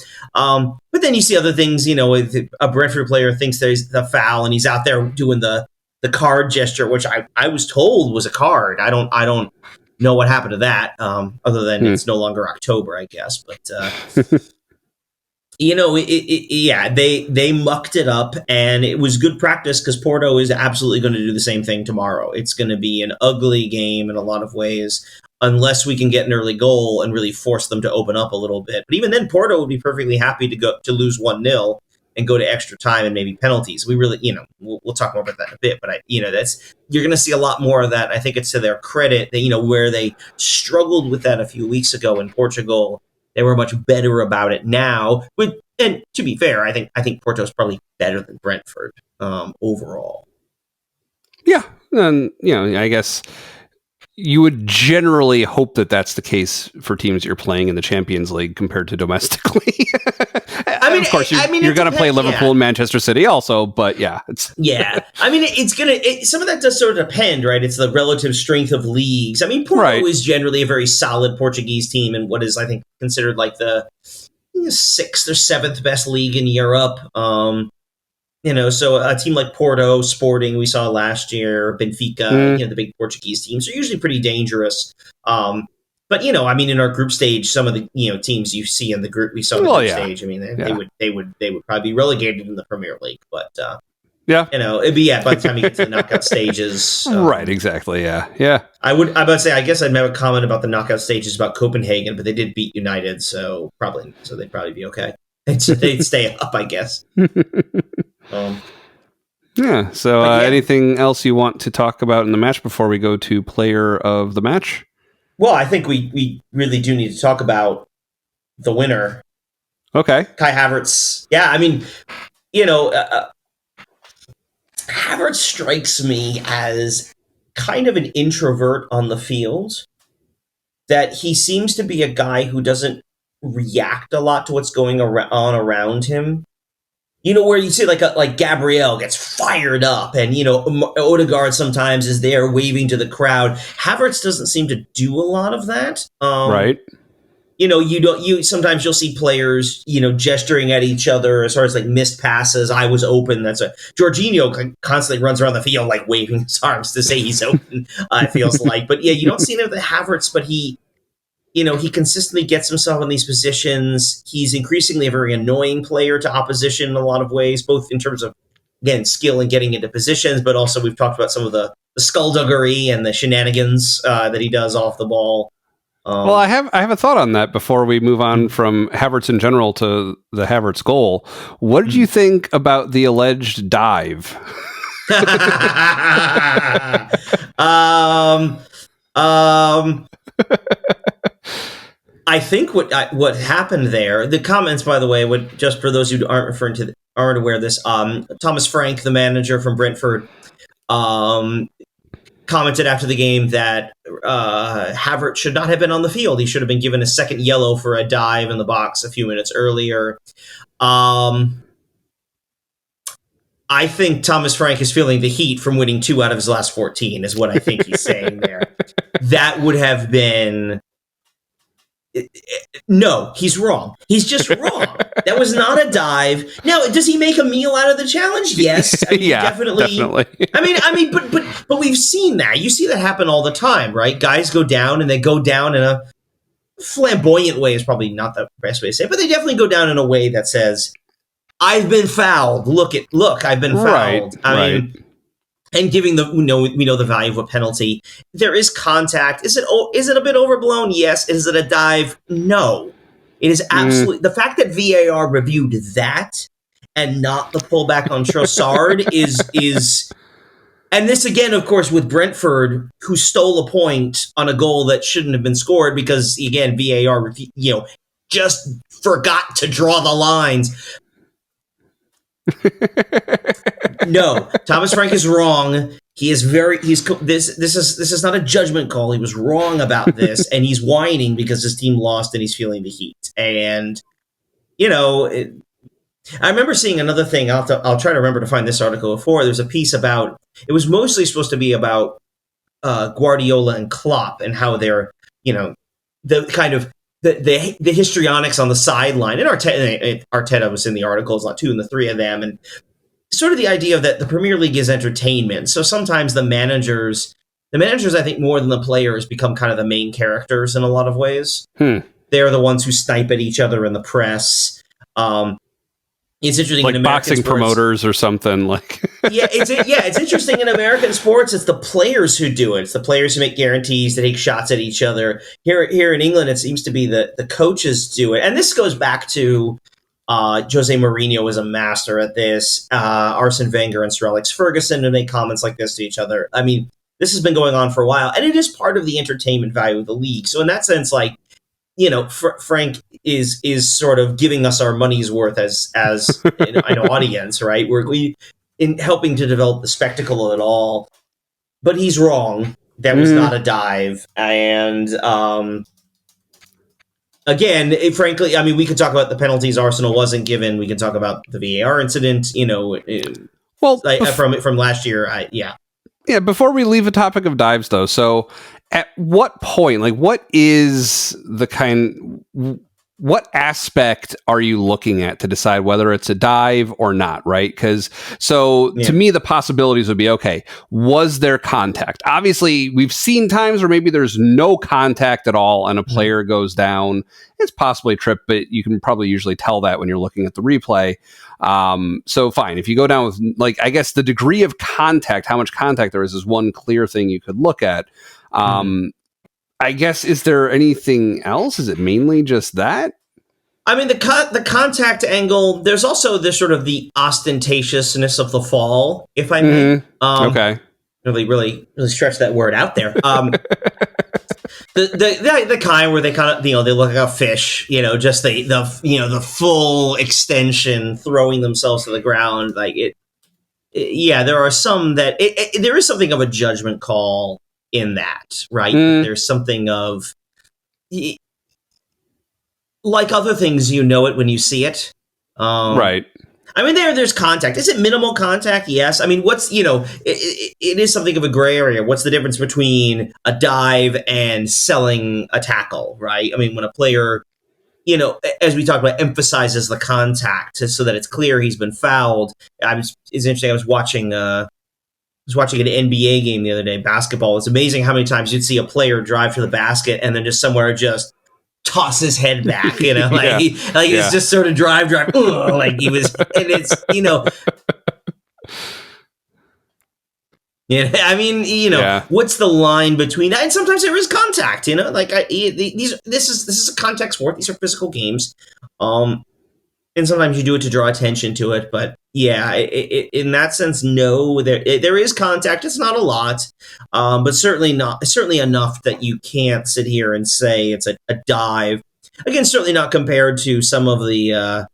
But then you see other things, a Brentford player thinks there's the foul and he's out there doing the card gesture, which I was told was a card. I don't know what happened to that, other than it's no longer October, I guess. But they mucked it up, and it was good practice because Porto is absolutely going to do the same thing tomorrow. It's going to be an ugly game in a lot of ways, unless we can get an early goal and really force them to open up a little bit. But even then, Porto would be perfectly happy to lose 1-0 and go to extra time and maybe penalties. We really, we'll talk more about that in a bit. But you're going to see a lot more of that. I think it's to their credit that where they struggled with that a few weeks ago in Portugal. They were much better about it now. And to be fair, I think Porto is probably better than Brentford overall. Yeah, and I guess you would generally hope that that's the case for teams you're playing in the Champions League compared to domestically. Of course, you're going to play Liverpool and Manchester City also, but it's some of that does sort of depend, right? It's the relative strength of leagues. Porto is generally a very solid Portuguese team in what is, I think, considered like the 6th or 7th best league in Europe. So a team like Porto, Sporting, we saw last year, Benfica, the big Portuguese teams are usually pretty dangerous. But in our group stage, some of the teams you see in the group we saw in the group stage, they would probably be relegated in the Premier League. But it'd be by the time you get to the knockout stages, right? Exactly. Yeah. I guess I'd make a comment about the knockout stages about Copenhagen, but they did beat United, so they'd probably be okay. They'd stay up, I guess. So anything else you want to talk about in the match before we go to player of the match? Well, I think we really do need to talk about the winner. Okay. Kai Havertz. Havertz strikes me as kind of an introvert on the field. That he seems to be a guy who doesn't react a lot to what's going on around him. Where you see like Gabriel gets fired up and, Odegaard sometimes is there waving to the crowd. Havertz doesn't seem to do a lot of that. Right. Sometimes you'll see players, gesturing at each other as far as like missed passes. I was open. Jorginho constantly runs around the field, like waving his arms to say he's open. It feels like, but you don't see it with the Havertz, but he consistently gets himself in these positions. He's increasingly a very annoying player to opposition in a lot of ways, both in terms of, again, skill and getting into positions, but also we've talked about some of the skullduggery and the shenanigans that he does off the ball. Well, I have a thought on that before we move on from Havertz in general to the Havertz goal. What did you think about the alleged dive? I think what happened there. The comments, by the way, just for those who aren't aware of this, Thomas Frank, the manager from Brentford, commented after the game that Havertz should not have been on the field. He should have been given a second yellow for a dive in the box a few minutes earlier. I think Thomas Frank is feeling the heat from winning 2 out of his last 14, is what I think he's saying there. That would have been... No, he's wrong. He's just wrong. That was not a dive. Now, does he make a meal out of the challenge? Yes. Definitely. But we've seen that. You see that happen all the time, right? Guys go down, and they go down in a flamboyant way is probably not the best way to say it, but they definitely go down in a way that says, I've been fouled. Look, I've been fouled. I mean, and giving we know the value of a penalty. There is contact. Is it a bit overblown? Yes. Is it a dive? No. It is absolutely the fact that VAR reviewed that and not the pullback on Trossard is. And this again, of course, with Brentford, who stole a point on a goal that shouldn't have been scored because, again, VAR, just forgot to draw the lines. No, Thomas Frank is wrong. He is this is not a judgment call. He was wrong about this, and he's whining because his team lost and he's feeling the heat. And I remember seeing another thing. I'll try to remember to find this article before. There's a piece about. It was mostly supposed to be about Guardiola and Klopp and how they're the kind of the histrionics on the sideline. And Arteta was in the articles, not two and the three of them, and sort of the idea that the Premier League is entertainment. So sometimes the managers, I think more than the players, become kind of the main characters in a lot of ways. They're the ones who snipe at each other in the press. It's interesting like in American boxing sports, promoters or something like. It's interesting in American sports. It's the players who do it. It's the players who make guarantees, that take shots at each other. Here in England, it seems to be the coaches do it, and this goes back to Jose Mourinho was a master at this. Arsene Wenger and Sir Alex Ferguson who make comments like this to each other. I mean, this has been going on for a while, and it is part of the entertainment value of the league. So in that sense, Frank is sort of giving us our money's worth as an audience, right? We in helping to develop the spectacle of it all. But he's wrong. That was not a dive. And again, frankly, I mean, we could talk about the penalties Arsenal wasn't given. We can talk about the VAR incident. From last year. Yeah. Before we leave the topic of dives, though, so. At what point, what aspect are you looking at to decide whether it's a dive or not, right? Because to me, the possibilities would be, okay, was there contact? Obviously, we've seen times where maybe there's no contact at all and a player goes down. It's possibly a trip, but you can probably usually tell that when you're looking at the replay. So fine, if you go down with, I guess the degree of contact, how much contact there is one clear thing you could look at. I guess, is there anything else? Is it mainly just that? I mean, the contact angle, there's also this sort of the ostentatiousness of the fall, if I may. Okay. Really stretch that word out there. The kind where they kind of, they look like a fish, just the full extension, throwing themselves to the ground. There are some that there is something of a judgment call in that, right? There's something of, like other things, it when you see it. Right. I mean, there's contact. Is it minimal contact? Yes. I mean, what's, it is something of a gray area. What's the difference between a dive and selling a tackle, right? I mean, when a player, as we talked about, emphasizes the contact so that it's clear he's been fouled. It's interesting. I was watching an NBA game the other day, basketball. It's amazing how many times you'd see a player drive to the basket and then just somewhere just toss his head back, it's just sort of drive, like he was, and it's, I mean, what's the line between that? And sometimes there is contact, this is a contact sport. These are physical games. And sometimes you do it to draw attention to it, but in that sense, no, there is contact. It's not a lot, but certainly enough that you can't sit here and say it's a dive. Again, certainly not compared to some of the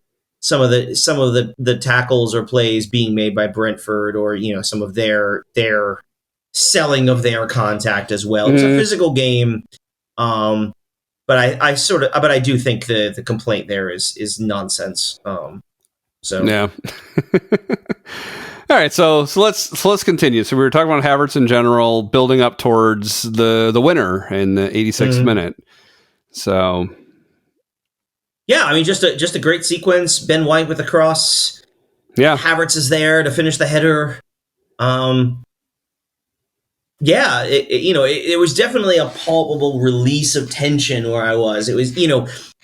tackles or plays being made by Brentford, or some of their selling of their contact as well. It's a physical game. But I do think the complaint there is nonsense. Yeah. All right, so let's continue. So we were talking about Havertz in general, building up towards the winner in the 86th minute. So yeah, I mean, just a great sequence. Ben White with the cross. Yeah, Havertz is there to finish the header. Yeah, it was definitely a palpable release of tension where I was. It was,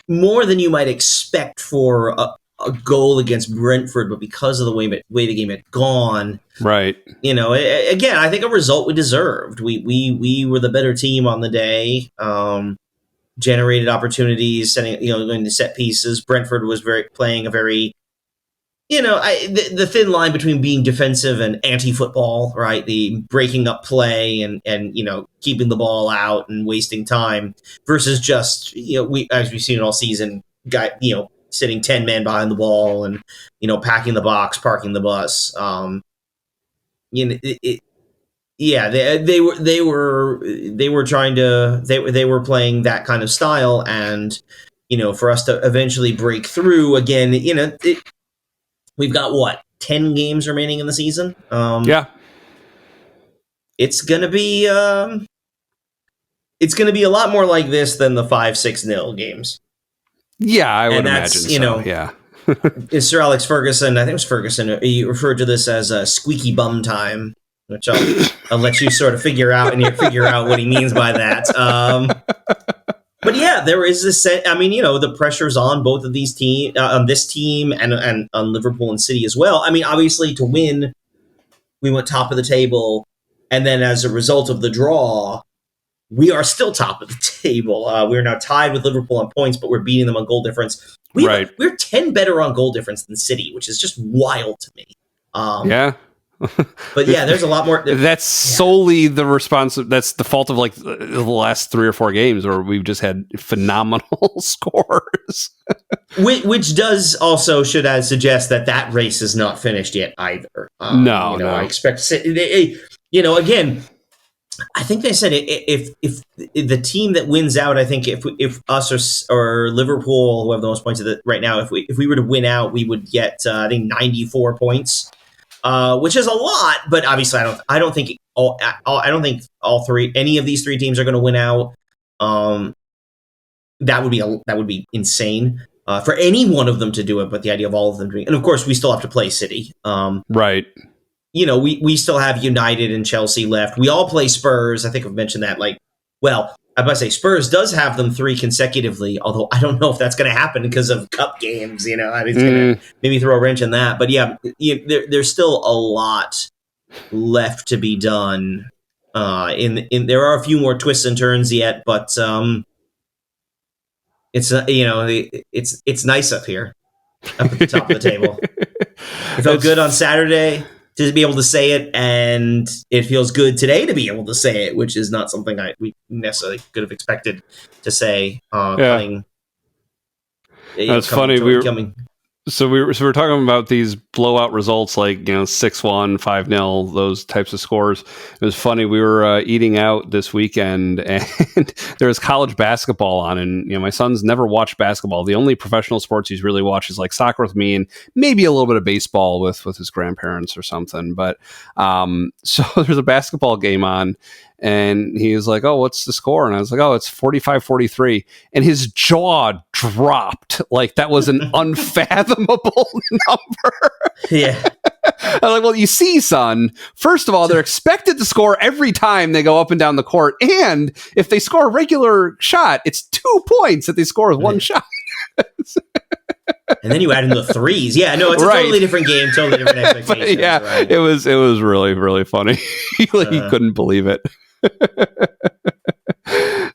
more than you might expect for a goal against Brentford, but because of the way the game had gone, right? Again, I think a result we deserved. We were the better team on the day, generated opportunities, going to set pieces. Brentford was playing a very, the thin line between being defensive and anti-football, right? The breaking up play and keeping the ball out and wasting time versus just, as we've seen all season, sitting 10 men behind the ball and, packing the box, parking the bus. They were trying to, they were playing that kind of style. And, for us to eventually break through again, we've got 10 games remaining in the season. It's going to be a lot more like this than the 5-6-0 games. Yeah, I would imagine so. Yeah. It's Sir Alex Ferguson. I think it was Ferguson. He referred to this as a squeaky bum time, which I'll let you sort of figure out what he means by that. But yeah, there is this. The pressure's on both of these teams, on this team and on Liverpool and City as well. I mean, obviously, to win, we went top of the table, and then as a result of the draw, we are still top of the table. We're now tied with Liverpool on points, but we're beating them on goal difference. We're 10 better on goal difference than City, which is just wild to me. But yeah, there's a lot more. That's solely the that's the fault of like the last 3 or 4 games where we've just had phenomenal scores. Which does also should suggest that race is not finished yet either. No. I expect again. I think they said if the team that wins out, I think if us or Liverpool, who have the most points right now, if we were to win out, we would get I think 94 points. Which is a lot, but obviously I don't think any of these 3 teams are going to win out. That would be insane for any one of them to do it. But the idea of all of them doing, and of course we still have to play City. Right. We still have United and Chelsea left. We all play Spurs. I think I've mentioned that. I must say Spurs does have them 3 consecutively, although I don't know if that's going to happen because of cup games. It's going to maybe throw a wrench in that. But yeah, there's still a lot left to be done. There are a few more twists and turns yet, but it's nice up here, up at the top of the table. It felt good on Saturday to be able to say it, and it feels good today to be able to say it, which is not something we necessarily could have expected to say. That's funny. So we're talking about these blowout results, like 6-1, 5-0, those types of scores. It was funny. We were eating out this weekend, and there was college basketball on, and my son's never watched basketball. The only professional sports he's really watched is like soccer with me, and maybe a little bit of baseball with his grandparents or something. But so there's a basketball game on. And he was like, "Oh, what's the score?" And I was like, "Oh, it's 45-43." And his jaw dropped. Like that was an unfathomable number. Yeah. I was like, "Well, you see, son, first of all, they're expected to score every time they go up and down the court. And if they score a regular shot, it's 2 points that they score with one shot." And then you add in the threes. Yeah, no, it's a totally different game, totally different expectations. Yeah, right. It was really, really funny. He couldn't believe it.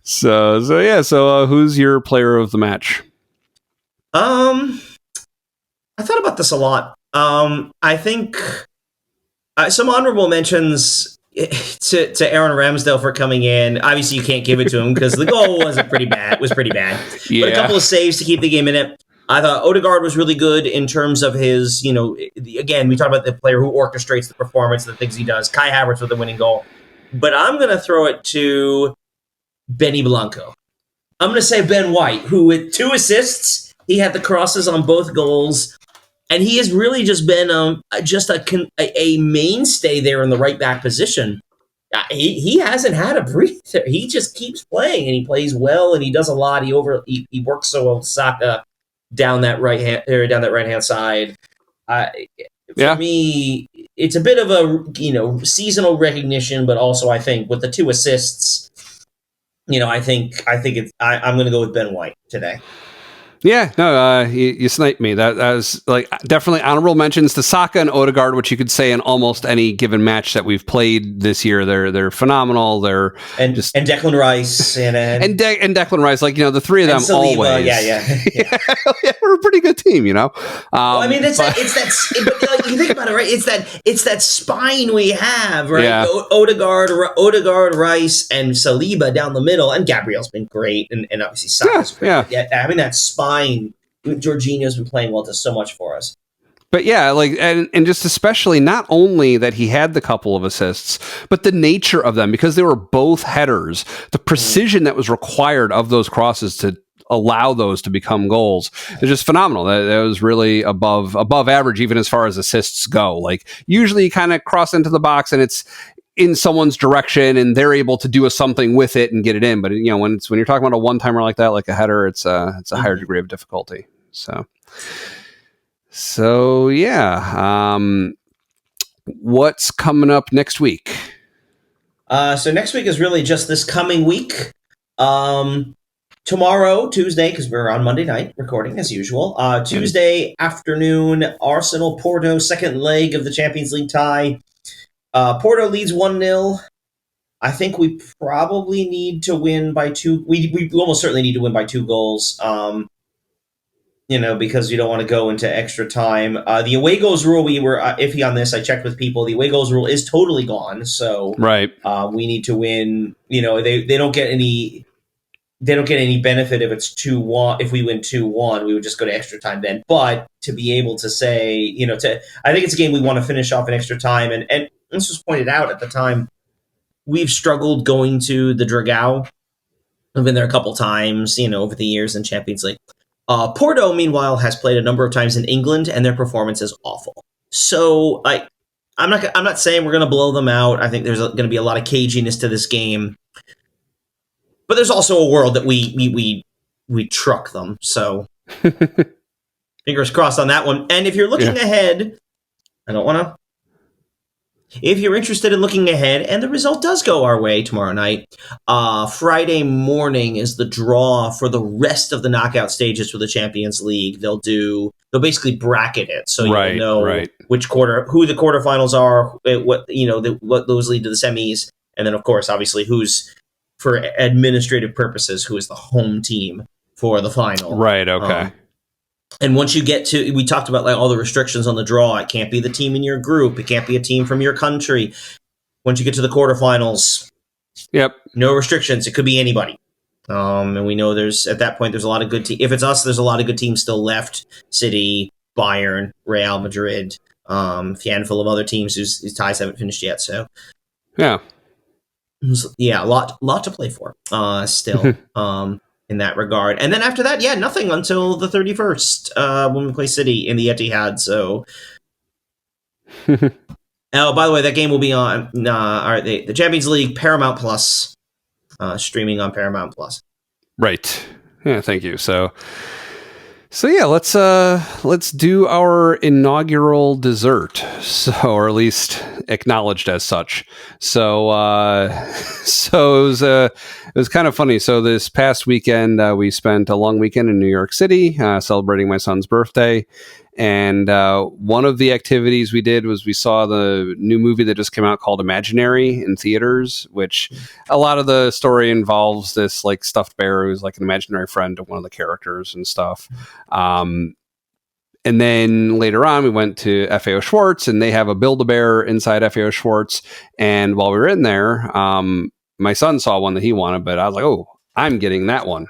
So who's your player of the match? I thought about this a lot. I think some honorable mentions to Aaron Ramsdale for coming in. Obviously, you can't give it to him because the goal was pretty bad. Yeah. But a couple of saves to keep the game in it. I thought Odegaard was really good in terms of his, again, we talk about the player who orchestrates the performance, the things he does. Kai Havertz with the winning goal. But I'm going to throw it to Benny Blanco. I'm going to say Ben White, who with 2 assists, he had the crosses on both goals. And he has really just been a mainstay there in the right back position. He hasn't had a breather. He just keeps playing, and he plays well, and he does a lot. He works so well with Saka down that right hand side. For me, it's a bit of a seasonal recognition, but also I think with the 2 assists, I think I'm going to go with Ben White today. Yeah, no, you sniped me. That was like definitely honorable mentions to Saka and Odegaard, which you could say in almost any given match that we've played this year. They're phenomenal. They're and Declan Rice and Declan Rice, like the three of them Saliba, always. Yeah. We're a pretty good team, Well, I mean, it's that. But you think about it, right? It's that spine we have, right? Yeah. Odegaard, Rice, and Saliba down the middle, and Gabriel's been great, and obviously Saka's great. Yeah, having that spine. Jorginho's been playing well, does so much for us. But yeah, like and just especially not only that he had the couple of assists, but the nature of them, because they were both headers, the precision that was required of those crosses to allow those to become goals is just phenomenal. That was really above average, even as far as assists go. Like usually you kind of cross into the box and it's in someone's direction and they're able to do something with it and get it in. But when you're talking about a one-timer like that, like a header, it's a higher degree of difficulty. So yeah. What's coming up next week? So next week is really just this coming week. Tomorrow, Tuesday, because we're on Monday night recording as usual. Tuesday afternoon, Arsenal Porto, second leg of the Champions League tie. Porto leads 1-0. I think we probably need to win by 2. We almost certainly need to win by 2 goals. Because you don't want to go into extra time. The away goals rule, we were iffy on this. I checked with people. The away goals rule is totally gone. So right. We need to win. They don't get any. They don't get any benefit if it's 2-1. If we win 2-1, we would just go to extra time then. But to be able to say, I think it's a game we want to finish off in extra time. And this was pointed out at the time. We've struggled going to the Dragao. I've been there a couple times, over the years in Champions League. Porto, meanwhile, has played a number of times in England, and their performance is awful. So I'm not saying we're going to blow them out. I think there's going to be a lot of caginess to this game. But there's also a world that we truck them. So fingers crossed on that one. And if you're looking ahead, if you're interested in looking ahead, and the result does go our way tomorrow night, Friday morning is the draw for the rest of the knockout stages for the Champions League. They'll basically bracket it, so you'll know who the quarterfinals are, what those lead to the semis, and then of course, obviously, who's, for administrative purposes, who is the home team for the final. Right. Okay. And once you get to, we talked about all the restrictions on the draw. It can't be the team in your group. It can't be a team from your country. Once you get to the quarterfinals, no restrictions. It could be anybody. And we know at that point, there's a lot of good teams. If it's us, there's a lot of good teams still left. City, Bayern, Real Madrid, a handful of other teams whose ties haven't finished yet. So, yeah, a lot to play for still. In that regard. And then after that, nothing until the 31st when we play City in the Etihad. So, by the way, that game will be on the Champions League Paramount Plus, streaming on Paramount Plus. Right. Yeah. Thank you. So yeah, let's do our inaugural dessert. Or at least acknowledged as such. So it was kind of funny. So this past weekend, we spent a long weekend in New York City, celebrating my son's birthday. And one of the activities we did was we saw the new movie that just came out called Imaginary in theaters, which a lot of the story involves this stuffed bear who's an imaginary friend of one of the characters and stuff. And then later on, we went to FAO Schwartz, and they have a Build-A-Bear inside FAO Schwartz. And while we were in there, my son saw one that he wanted, but I was like, oh, I'm getting that one.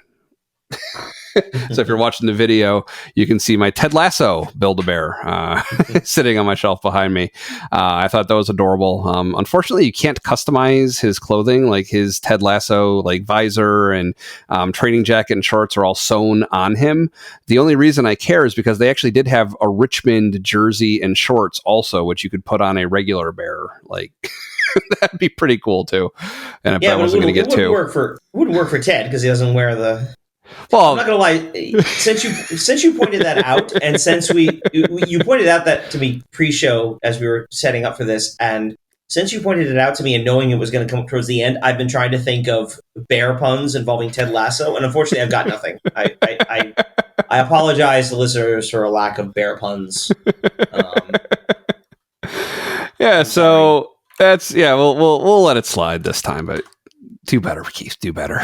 So if you're watching the video, you can see my Ted Lasso Build-A-Bear sitting on my shelf behind me. I thought that was adorable. Unfortunately, you can't customize his clothing, like his Ted Lasso visor and training jacket and shorts are all sewn on him. The only reason I care is because they actually did have a Richmond jersey and shorts also, which you could put on a regular bear. That'd be pretty cool too. And I wasn't going to get two. Wouldn't work for Ted because he doesn't wear the. Well, I'm not gonna lie. Since you pointed that out, and since you pointed out that to me pre-show as we were setting up for this, and since you pointed it out to me and knowing it was going to come up towards the end, I've been trying to think of bear puns involving Ted Lasso, and unfortunately, I've got nothing. I apologize to listeners for a lack of bear puns. Yeah, so that's we'll let it slide this time, but do better, Keith, do better.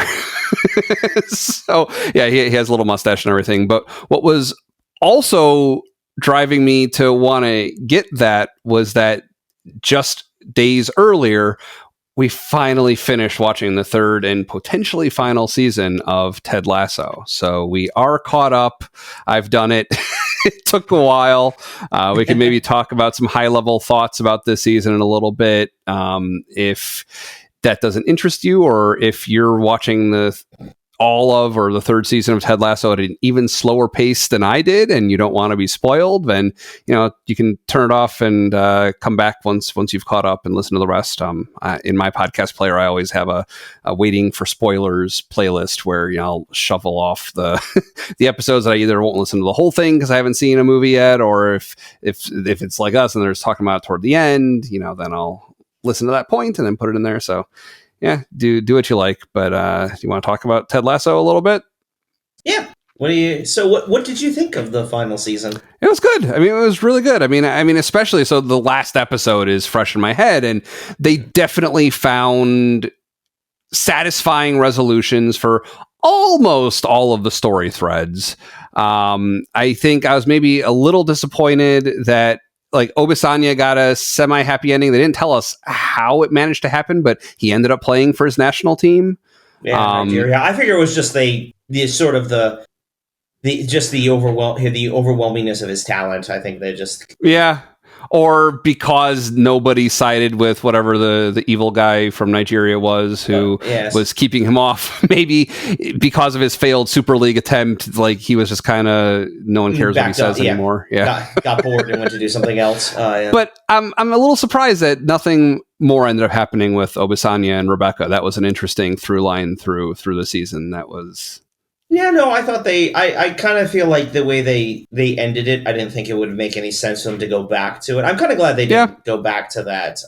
So yeah, he has a little mustache and everything. But what was also driving me to want to get that was that just days earlier, we finally finished watching the third and potentially final season of Ted Lasso. So we are caught up. I've done it. It took a while. We can maybe talk about some high level thoughts about this season in a little bit. If that doesn't interest you, or if you're watching the third season of Ted Lasso at an even slower pace than I did, and you don't want to be spoiled, then you can turn it off and come back once you've caught up and listen to the rest. In my podcast player, I always have a waiting for spoilers playlist where I'll shovel off the the episodes that I either won't listen to the whole thing because I haven't seen a movie yet, or if it's like us and they're just talking about it toward the end, then I'll listen to that point and then put it in there. So yeah, do what you like, but you want to talk about Ted Lasso a little bit? Yeah. What did you think of the final season? It was good. I mean, it was really good. I mean, especially so the last episode is fresh in my head, and they definitely found satisfying resolutions for almost all of the story threads. I think I was maybe a little disappointed that Obisanya got a semi-happy ending. They didn't tell us how it managed to happen, but he ended up playing for his national team. Yeah, Nigeria. I figure it was just the overwhelmingness of his talent. I think they just or because nobody sided with whatever the evil guy from Nigeria was who was keeping him off. Maybe because of his failed Super League attempt, he was just kind of no one cares what he says anymore. Yeah, got bored and went to do something else. But I'm a little surprised that nothing more ended up happening with Obisanya and Rebecca. That was an interesting through line through the season. That was. Yeah, no, I thought I kind of feel like the way they ended it, I didn't think it would make any sense for them to go back to it. I'm kind of glad they didn't go back to that.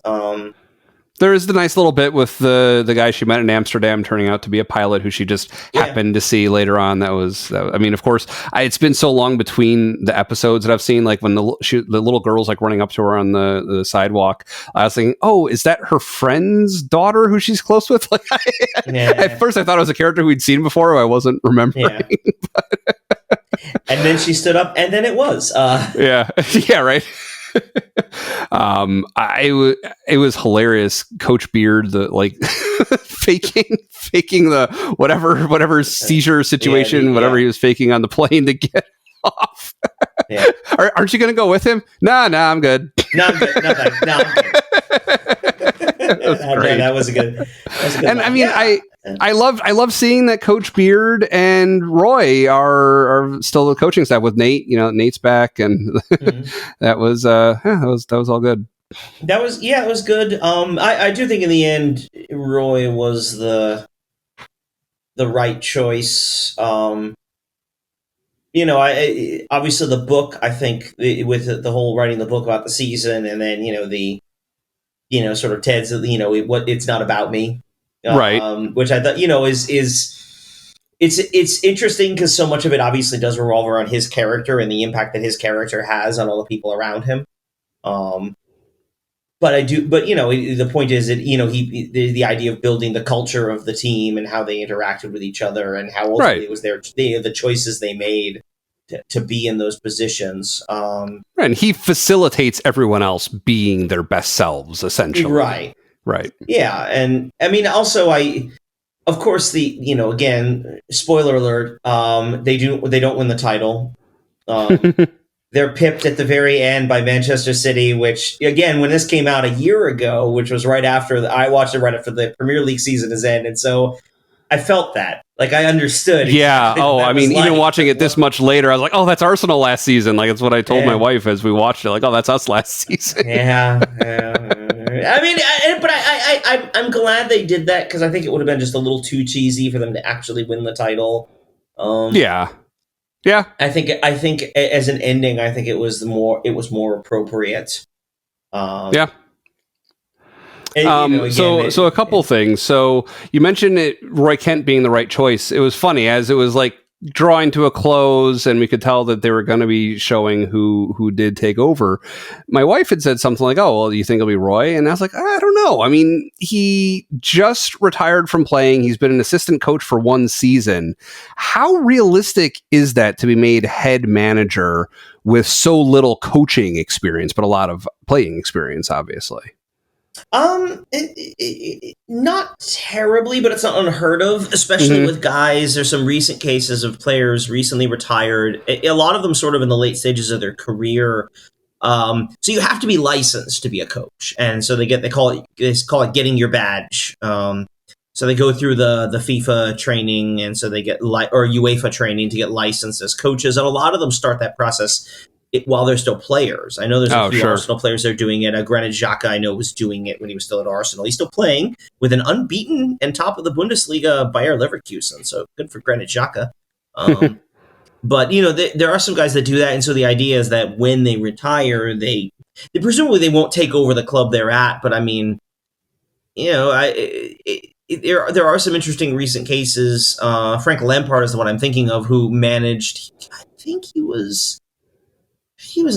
There is the nice little bit with the guy she met in Amsterdam turning out to be a pilot who she just happened to see later on. That was I mean, of course, it's been so long between the episodes that I've seen, when the little girl's running up to her on the sidewalk. I was thinking, oh, is that her friend's daughter who she's close with? At first I thought it was a character we'd seen before who I wasn't remembering. Yeah. And then she stood up and then it was. Yeah, right. It was hilarious. Coach Beard, faking the whatever seizure situation, whatever he was faking on the plane to get off. Yeah. Aren't you going to go with him? No, I'm good. No, I'm good. No, thanks. No, I'm good. That was a good. And line. I mean, I love seeing that Coach Beard and Roy are still the coaching staff with Nate. Nate's back, and that was all good. It was good. I do think in the end Roy was the right choice. I obviously the book, I think, with the whole writing the book about the season, and then sort of Ted's what it's not about me, right? Which I thought it's interesting because so much of it obviously does revolve around his character and the impact that his character has on all the people around him. But the point is that the idea of building the culture of the team and how they interacted with each other and how ultimately it was the choices they made to be in those positions. And he facilitates everyone else being their best selves, essentially. Right. Yeah, and I mean, also, of course, again, spoiler alert, they don't win the title. They're pipped at the very end by Manchester City, which, again, when this came out a year ago, which was right after I watched it right after the Premier League season has ended, and so I felt that. I understood. Yeah. I mean, even watching it this much later, I was like, oh, that's Arsenal last season. That's what I told my wife as we watched it. Oh, that's us last season. Yeah. I mean, I'm glad they did that because I think it would have been just a little too cheesy for them to actually win the title. Yeah. I think as an ending, I think it was more appropriate. Yeah. And, so a couple things. So you mentioned Roy Kent being the right choice. It was funny as it was drawing to a close, and we could tell that they were going to be showing who did take over. My wife had said something like, "Oh, well, do you think it'll be Roy?" And I was like, "I don't know. I mean, he just retired from playing. He's been an assistant coach for one season. How realistic is that to be made head manager with so little coaching experience, but a lot of playing experience, obviously?" Not terribly, but it's not unheard of, especially with guys. There's some recent cases of players recently retired. A lot of them sort of in the late stages of their career. So you have to be licensed to be a coach, and so they call it getting your badge. So they go through the FIFA training, and so they get or UEFA training to get licensed as coaches, and a lot of them start that process while they're still players. I know there's a few Arsenal players that are doing it. Granit Xhaka, I know, was doing it when he was still at Arsenal. He's still playing with an unbeaten and top of the Bundesliga Bayer Leverkusen. So good for Granit Xhaka. But, there are some guys that do that. And so the idea is that when they retire, they presumably they won't take over the club they're at. But I mean, there are some interesting recent cases. Frank Lampard is the one I'm thinking of, who managed, I think he was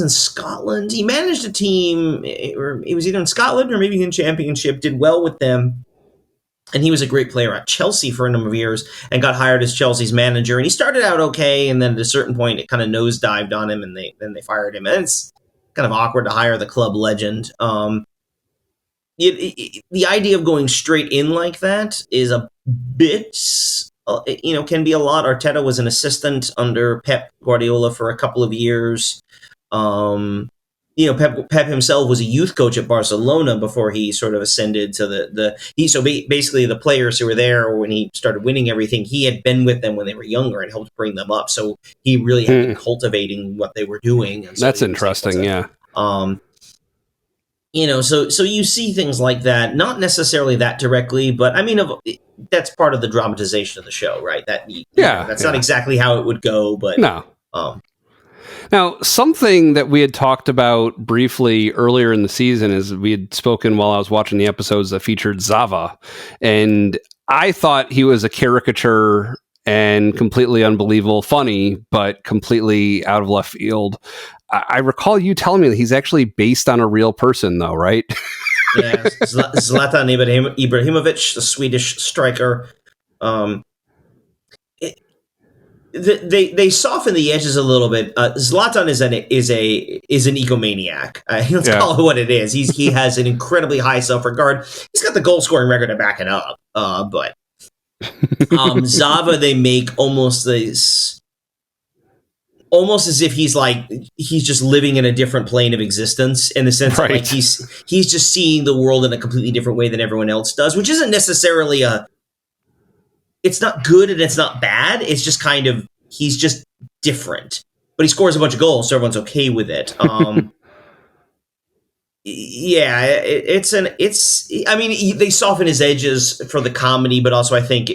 in Scotland. He managed a team, or he was either in Scotland or maybe in Championship, did well with them. And he was a great player at Chelsea for a number of years and got hired as Chelsea's manager. And he started out okay, and then at a certain point it kind of nosedived on him, and then they fired him. And it's kind of awkward to hire the club legend. The idea of going straight in like that is a bit, can be a lot. Arteta was an assistant under Pep Guardiola for a couple of years. Pep himself was a youth coach at Barcelona before he sort of ascended to basically the players who were there when he started winning everything, he had been with them when they were younger and helped bring them up. So he really had been cultivating what they were doing. And so that's interesting. Yeah. So you see things like that, not necessarily that directly, but I mean, that's part of the dramatization of the show, right? That's not exactly how it would go, but no. Now, something that we had talked about briefly earlier in the season is we had spoken while I was watching the episodes that featured Zava, and I thought he was a caricature and completely unbelievable, funny, but completely out of left field. I recall you telling me that he's actually based on a real person, though, right? Yeah, Zlatan Ibrahimovic, the Swedish striker. They soften the edges a little bit. Zlatan is an egomaniac. Let's call it what it is. He has an incredibly high self-regard. He's got the goal scoring record to back it up. But Zava, they make almost as if he's just living in a different plane of existence, in the sense that he's just seeing the world in a completely different way than everyone else does, which isn't necessarily it's not good and it's not bad. It's just kind of, he's just different. But he scores a bunch of goals, so everyone's okay with it. They soften his edges for the comedy, but also I think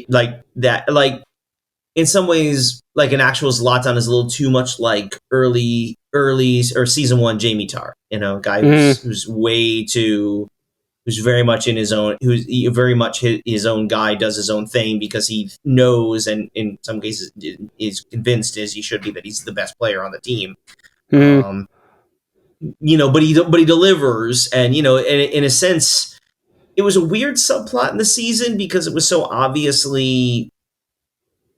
in some ways, like an actual Zlatan is a little too much like early or season 1 Jamie Tarr, guy who's very much in his own, who's very much his own guy, does his own thing because he knows, and in some cases is convinced, as he should be, that he's the best player on the team. But he delivers, and in a sense, it was a weird subplot in the season because it was so obviously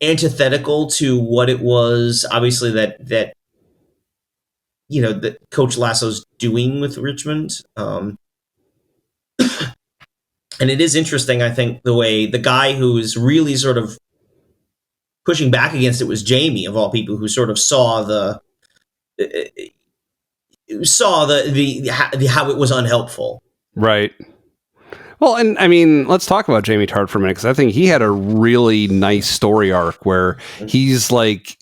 antithetical to what it was, obviously that Coach Lasso's doing with Richmond. And it is interesting, I think, the way the guy who is really sort of pushing back against it was Jamie, of all people, who sort of saw how it was unhelpful. Right. Well, and I mean, let's talk about Jamie Tartt for a minute, because I think he had a really nice story arc where he's like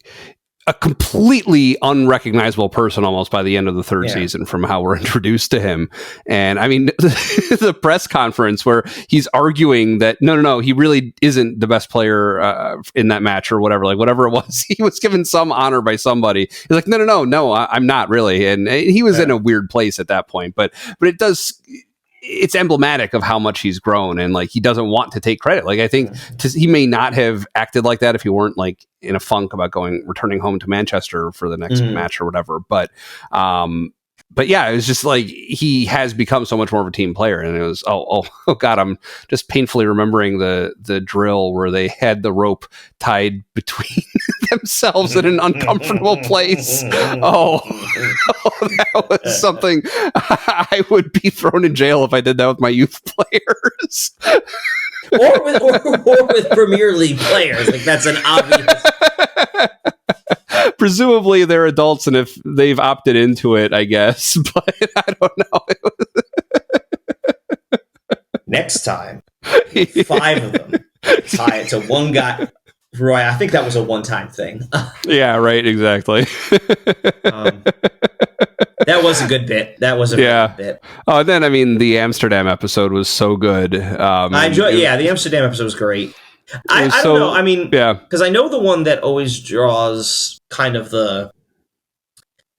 a completely unrecognizable person almost by the end of the third season from how we're introduced to him. And I mean, the press conference where he's arguing that no, he really isn't the best player in that match or whatever, like whatever it was, he was given some honor by somebody. He's like, no, I'm not really. And he was in a weird place at that point, but it does, it's emblematic of how much he's grown, and like he doesn't want to take credit. Like I think he may not have acted like that if he weren't like in a funk about returning home to Manchester for the next match or whatever. But yeah, it was just like he has become so much more of a team player, and it was oh god, I'm just painfully remembering the drill where they had the rope tied between themselves in an uncomfortable place. Oh, that was something I would be thrown in jail if I did that with my youth players. or with Premier League players. Like that's an obvious. Presumably they're adults, and if they've opted into it, I guess. But I don't know. Next time, 5 of them tie it to one guy. Roy, I think that was a one-time thing. Yeah, right. Exactly. That was a good bit. That was a good bit. Oh, and then I mean, the Amsterdam episode was so good. I enjoyed. Yeah, the Amsterdam episode was great. I don't know. I mean, because I know the one that always draws kind of the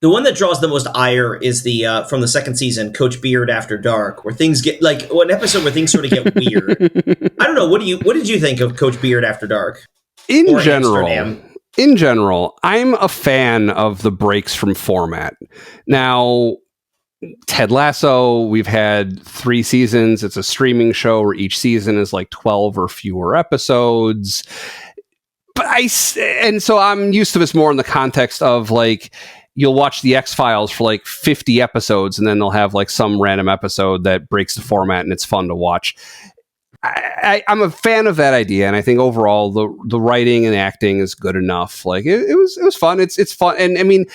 one that draws the most ire is the from the second season, Coach Beard After Dark, where things get like one episode where things sort of get weird. I don't know. What did you think of Coach Beard After Dark? In general, I'm a fan of the breaks from format. Now, Ted Lasso, we've had 3 seasons. It's a streaming show where each season is like 12 or fewer episodes. And so I'm used to this more in the context of like, you'll watch the X-Files for like 50 episodes, and then they'll have like some random episode that breaks the format, and it's fun to watch. I'm a fan of that idea, and I think overall the writing and acting is good enough. Like it was fun. It's fun, and I mean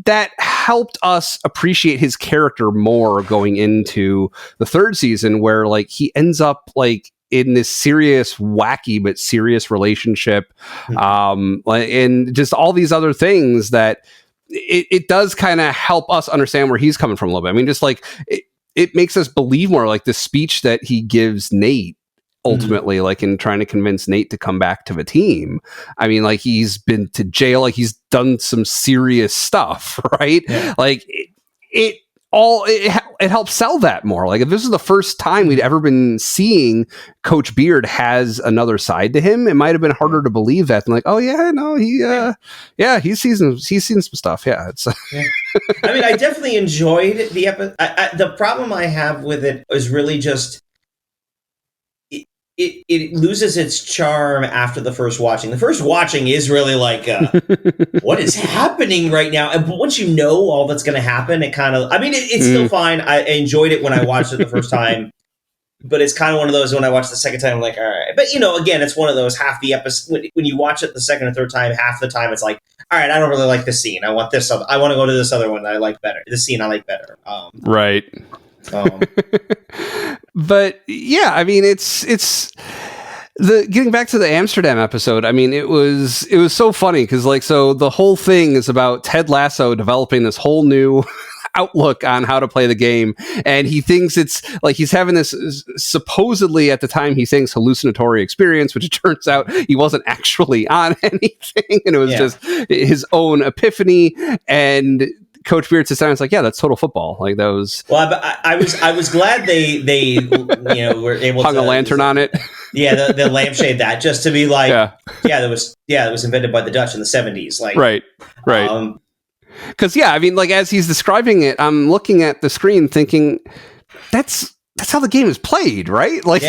that helped us appreciate his character more going into the 3rd season, where like he ends up like in this serious, wacky but serious relationship, and just all these other things that it does kind of help us understand where he's coming from a little bit. I mean, just like it makes us believe more, like the speech that he gives Nate ultimately, like in trying to convince Nate to come back to the team. I mean, like he's been to jail, like he's done some serious stuff, right? Yeah. Like it helps sell that more. Like if this is the first time we'd ever been seeing Coach Beard has another side to him, it might have been harder to believe that. And like, oh yeah, no, he's seen some stuff. Yeah, it's. Yeah. I mean, I definitely enjoyed the episode. The problem I have with it is really just it loses its charm after the first watching. The first watching is really like, what is happening right now? But once you know all that's going to happen, it kind of, I mean, it's still fine. I enjoyed it when I watched it the first time, but it's kind of one of those when I watch the second time, I'm like, all right. But, again, it's one of those half the episode. When you watch it the second or third time, half the time it's like, all right, I don't really like this scene. I want this. I want to go to this other one that I like better. This scene I like better. Right. But yeah, I mean, it's getting back to the Amsterdam episode. I mean, it was so funny because so the whole thing is about Ted Lasso developing this whole new outlook on how to play the game, and he thinks it's like he's having this supposedly at the time he thinks hallucinatory experience, which it turns out he wasn't actually on anything, and it was just his own epiphany. And Coach Beard sits down and is like, yeah, that's total football. Like that was. Well, I was glad they were able hung to a lantern on it. Yeah, the lampshade that just to be like, that was invented by the Dutch in the 70s. Like, right. Because I mean, like as he's describing it, I'm looking at the screen thinking that's how the game is played, right? Like,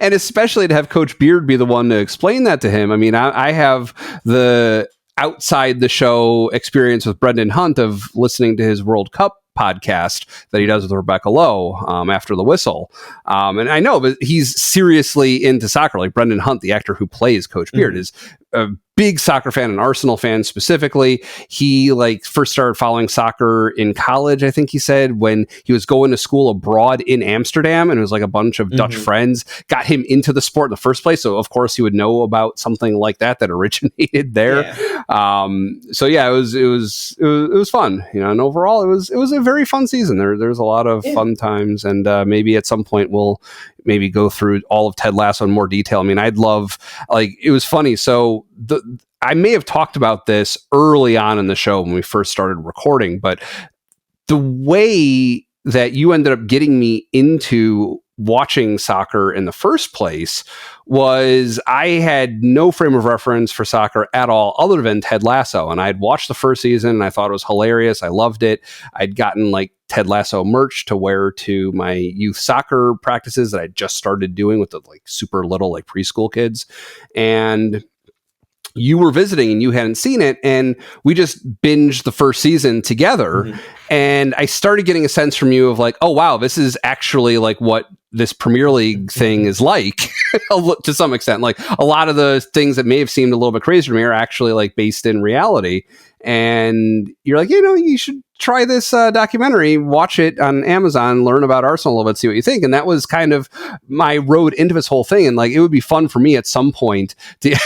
and especially to have Coach Beard be the one to explain that to him. I mean, I have the outside the show experience with Brendan Hunt of listening to his World Cup podcast that he does with Rebecca Lowe after the whistle. And I know, but he's seriously into soccer. Like Brendan Hunt, the actor who plays Coach Beard, is a big soccer fan, an Arsenal fan specifically. He first started following soccer in college, I think he said, when he was going to school abroad in Amsterdam, and it was like a bunch of Dutch friends got him into the sport in the first place. So of course he would know about something like that originated there. It was fun, and overall it was a very fun season. There's a lot of fun times, and maybe at some point we'll maybe go through all of Ted Lasso in more detail. I mean, I'd love, it was funny. So I may have talked about this early on in the show when we first started recording, but the way that you ended up getting me into watching soccer in the first place was I had no frame of reference for soccer at all other than Ted Lasso. And I had watched the first season and I thought it was hilarious. I loved it. I'd gotten like Ted Lasso merch to wear to my youth soccer practices that I just started doing with the like super little like preschool kids. And you were visiting and you hadn't seen it, and we just binged the first season together. Mm-hmm. And I started getting a sense from you of like, oh wow, this is actually like what this Premier League thing is like to some extent. Like a lot of the things that may have seemed a little bit crazy to me are actually like based in reality. And you're like, you should try this documentary, watch it on Amazon, learn about Arsenal a little bit, see what you think. And that was kind of my road into this whole thing. And like, it would be fun for me at some point to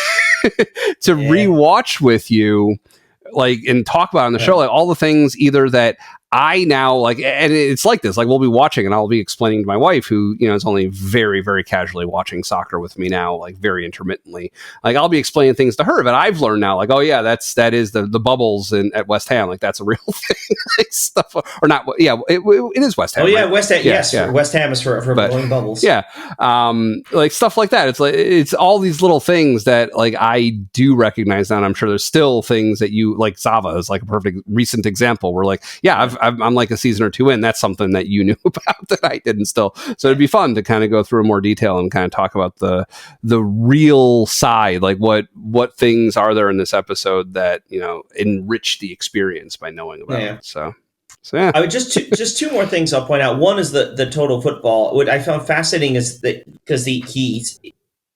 to rewatch with you, like, and talk about on the show, like all the things either that I now like, and it's like this, like we'll be watching and I'll be explaining to my wife who, is only very, very casually watching soccer with me now, like very intermittently. Like I'll be explaining things to her that I've learned now, like, oh yeah, that is the bubbles at West Ham. Like that's a real thing, like stuff or not. Yeah. It is West Ham. Oh yeah. Right? West Ham. Yeah, yes. Yeah. West Ham is for blowing bubbles. Yeah. Like stuff like that. It's like, it's all these little things that like I do recognize now. And I'm sure there's still things that you like. Zava is like a perfect recent example where like, yeah, I'm like a season or two in. That's something that you knew about that I didn't still. So it'd be fun to kind of go through more detail and kind of talk about the real side, like what things are there in this episode that enrich the experience by knowing about it. So yeah. I would just two more things I'll point out. One is the total football. What I found fascinating is that because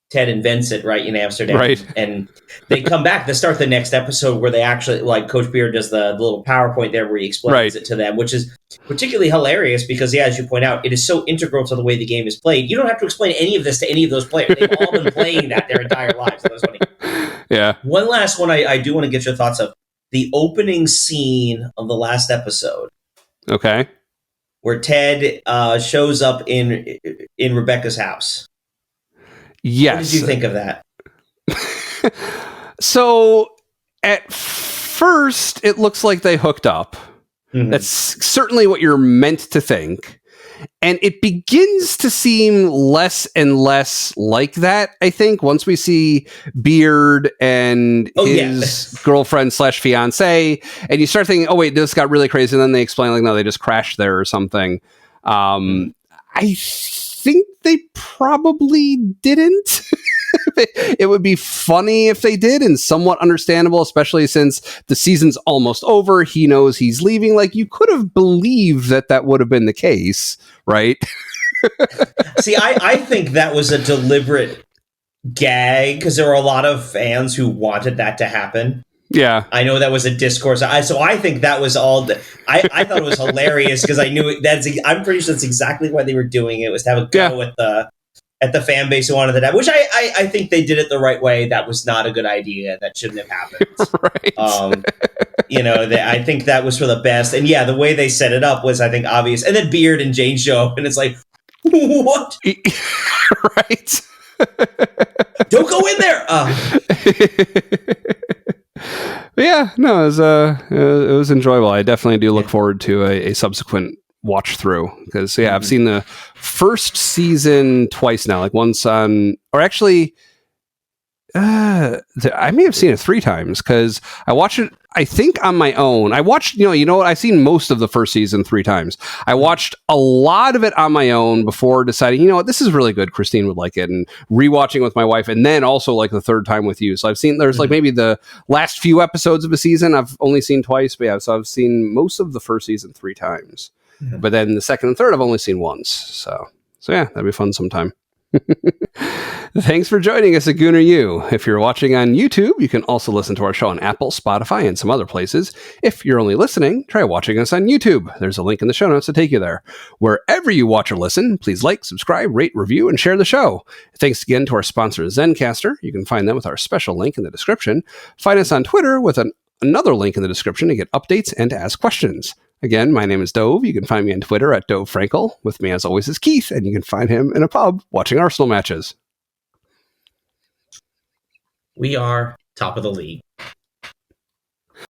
Ted invents it right in Amsterdam, right? And they come back to start the next episode where they actually like Coach Beard does the little PowerPoint there where he explains it to them, which is particularly hilarious because as you point out, it is so integral to the way the game is played. You don't have to explain any of this to any of those players; they've all been playing that their entire lives. So that was funny. Yeah. One last one I do want to get your thoughts of the opening scene of the last episode. Okay. Where Ted shows up in Rebecca's house. Yes. What did you think of that? So at first, it looks like they hooked up. Mm-hmm. That's certainly what you're meant to think. And it begins to seem less and less like that, I think, once we see Beard and his girlfriend / fiance, and you start thinking, oh, wait, this got really crazy. And then they explain, like, no, they just crashed there or something. I think they probably didn't. It would be funny if they did and somewhat understandable, especially since the season's almost over. He knows he's leaving. Like, you could have believed that would have been the case, right? See, I think that was a deliberate gag because there were a lot of fans who wanted that to happen. Yeah, I know that was a discourse. So I think that was all. I thought it was hilarious because I knew I'm pretty sure that's exactly why they were doing it, was to have a go at the fan base who wanted that, which I think they did it the right way. That was not a good idea. That shouldn't have happened. Right. I think that was for the best. And yeah, the way they set it up was, I think, obvious. And then Beard and Jane show up, and it's like, what? Right. Don't go in there. Yeah, no, it was enjoyable. I definitely do look forward to a subsequent watch through because I've seen the first season twice now, like once on, or actually I may have seen it 3 times because I watched it, I think, on my own. I watched, you know what? I've seen most of the first season 3 times. I watched a lot of it on my own before deciding, you know what, this is really good. Christine would like it, and rewatching with my wife, and then also like the 3rd time with you. So I've seen, there's like maybe the last few episodes of a season I've only seen twice, but yeah, so I've seen most of the first season 3 times. Mm-hmm. But then the 2nd and 3rd I've only seen once. So yeah, that'd be fun sometime. Thanks for joining us at Gooner U. If you're watching on YouTube, you can also listen to our show on Apple, Spotify, and some other places. If you're only listening, try watching us on YouTube. There's a link in the show notes to take you there. Wherever you watch or listen, please like, subscribe, rate, review, and share the show. Thanks again to our sponsor, Zencastr. You can find them with our special link in the description. Find us on Twitter with another link in the description to get updates and to ask questions. Again, my name is Dove. You can find me on Twitter at Dove Frankel. With me, as always, is Keith, and you can find him in a pub watching Arsenal matches. We are top of the league.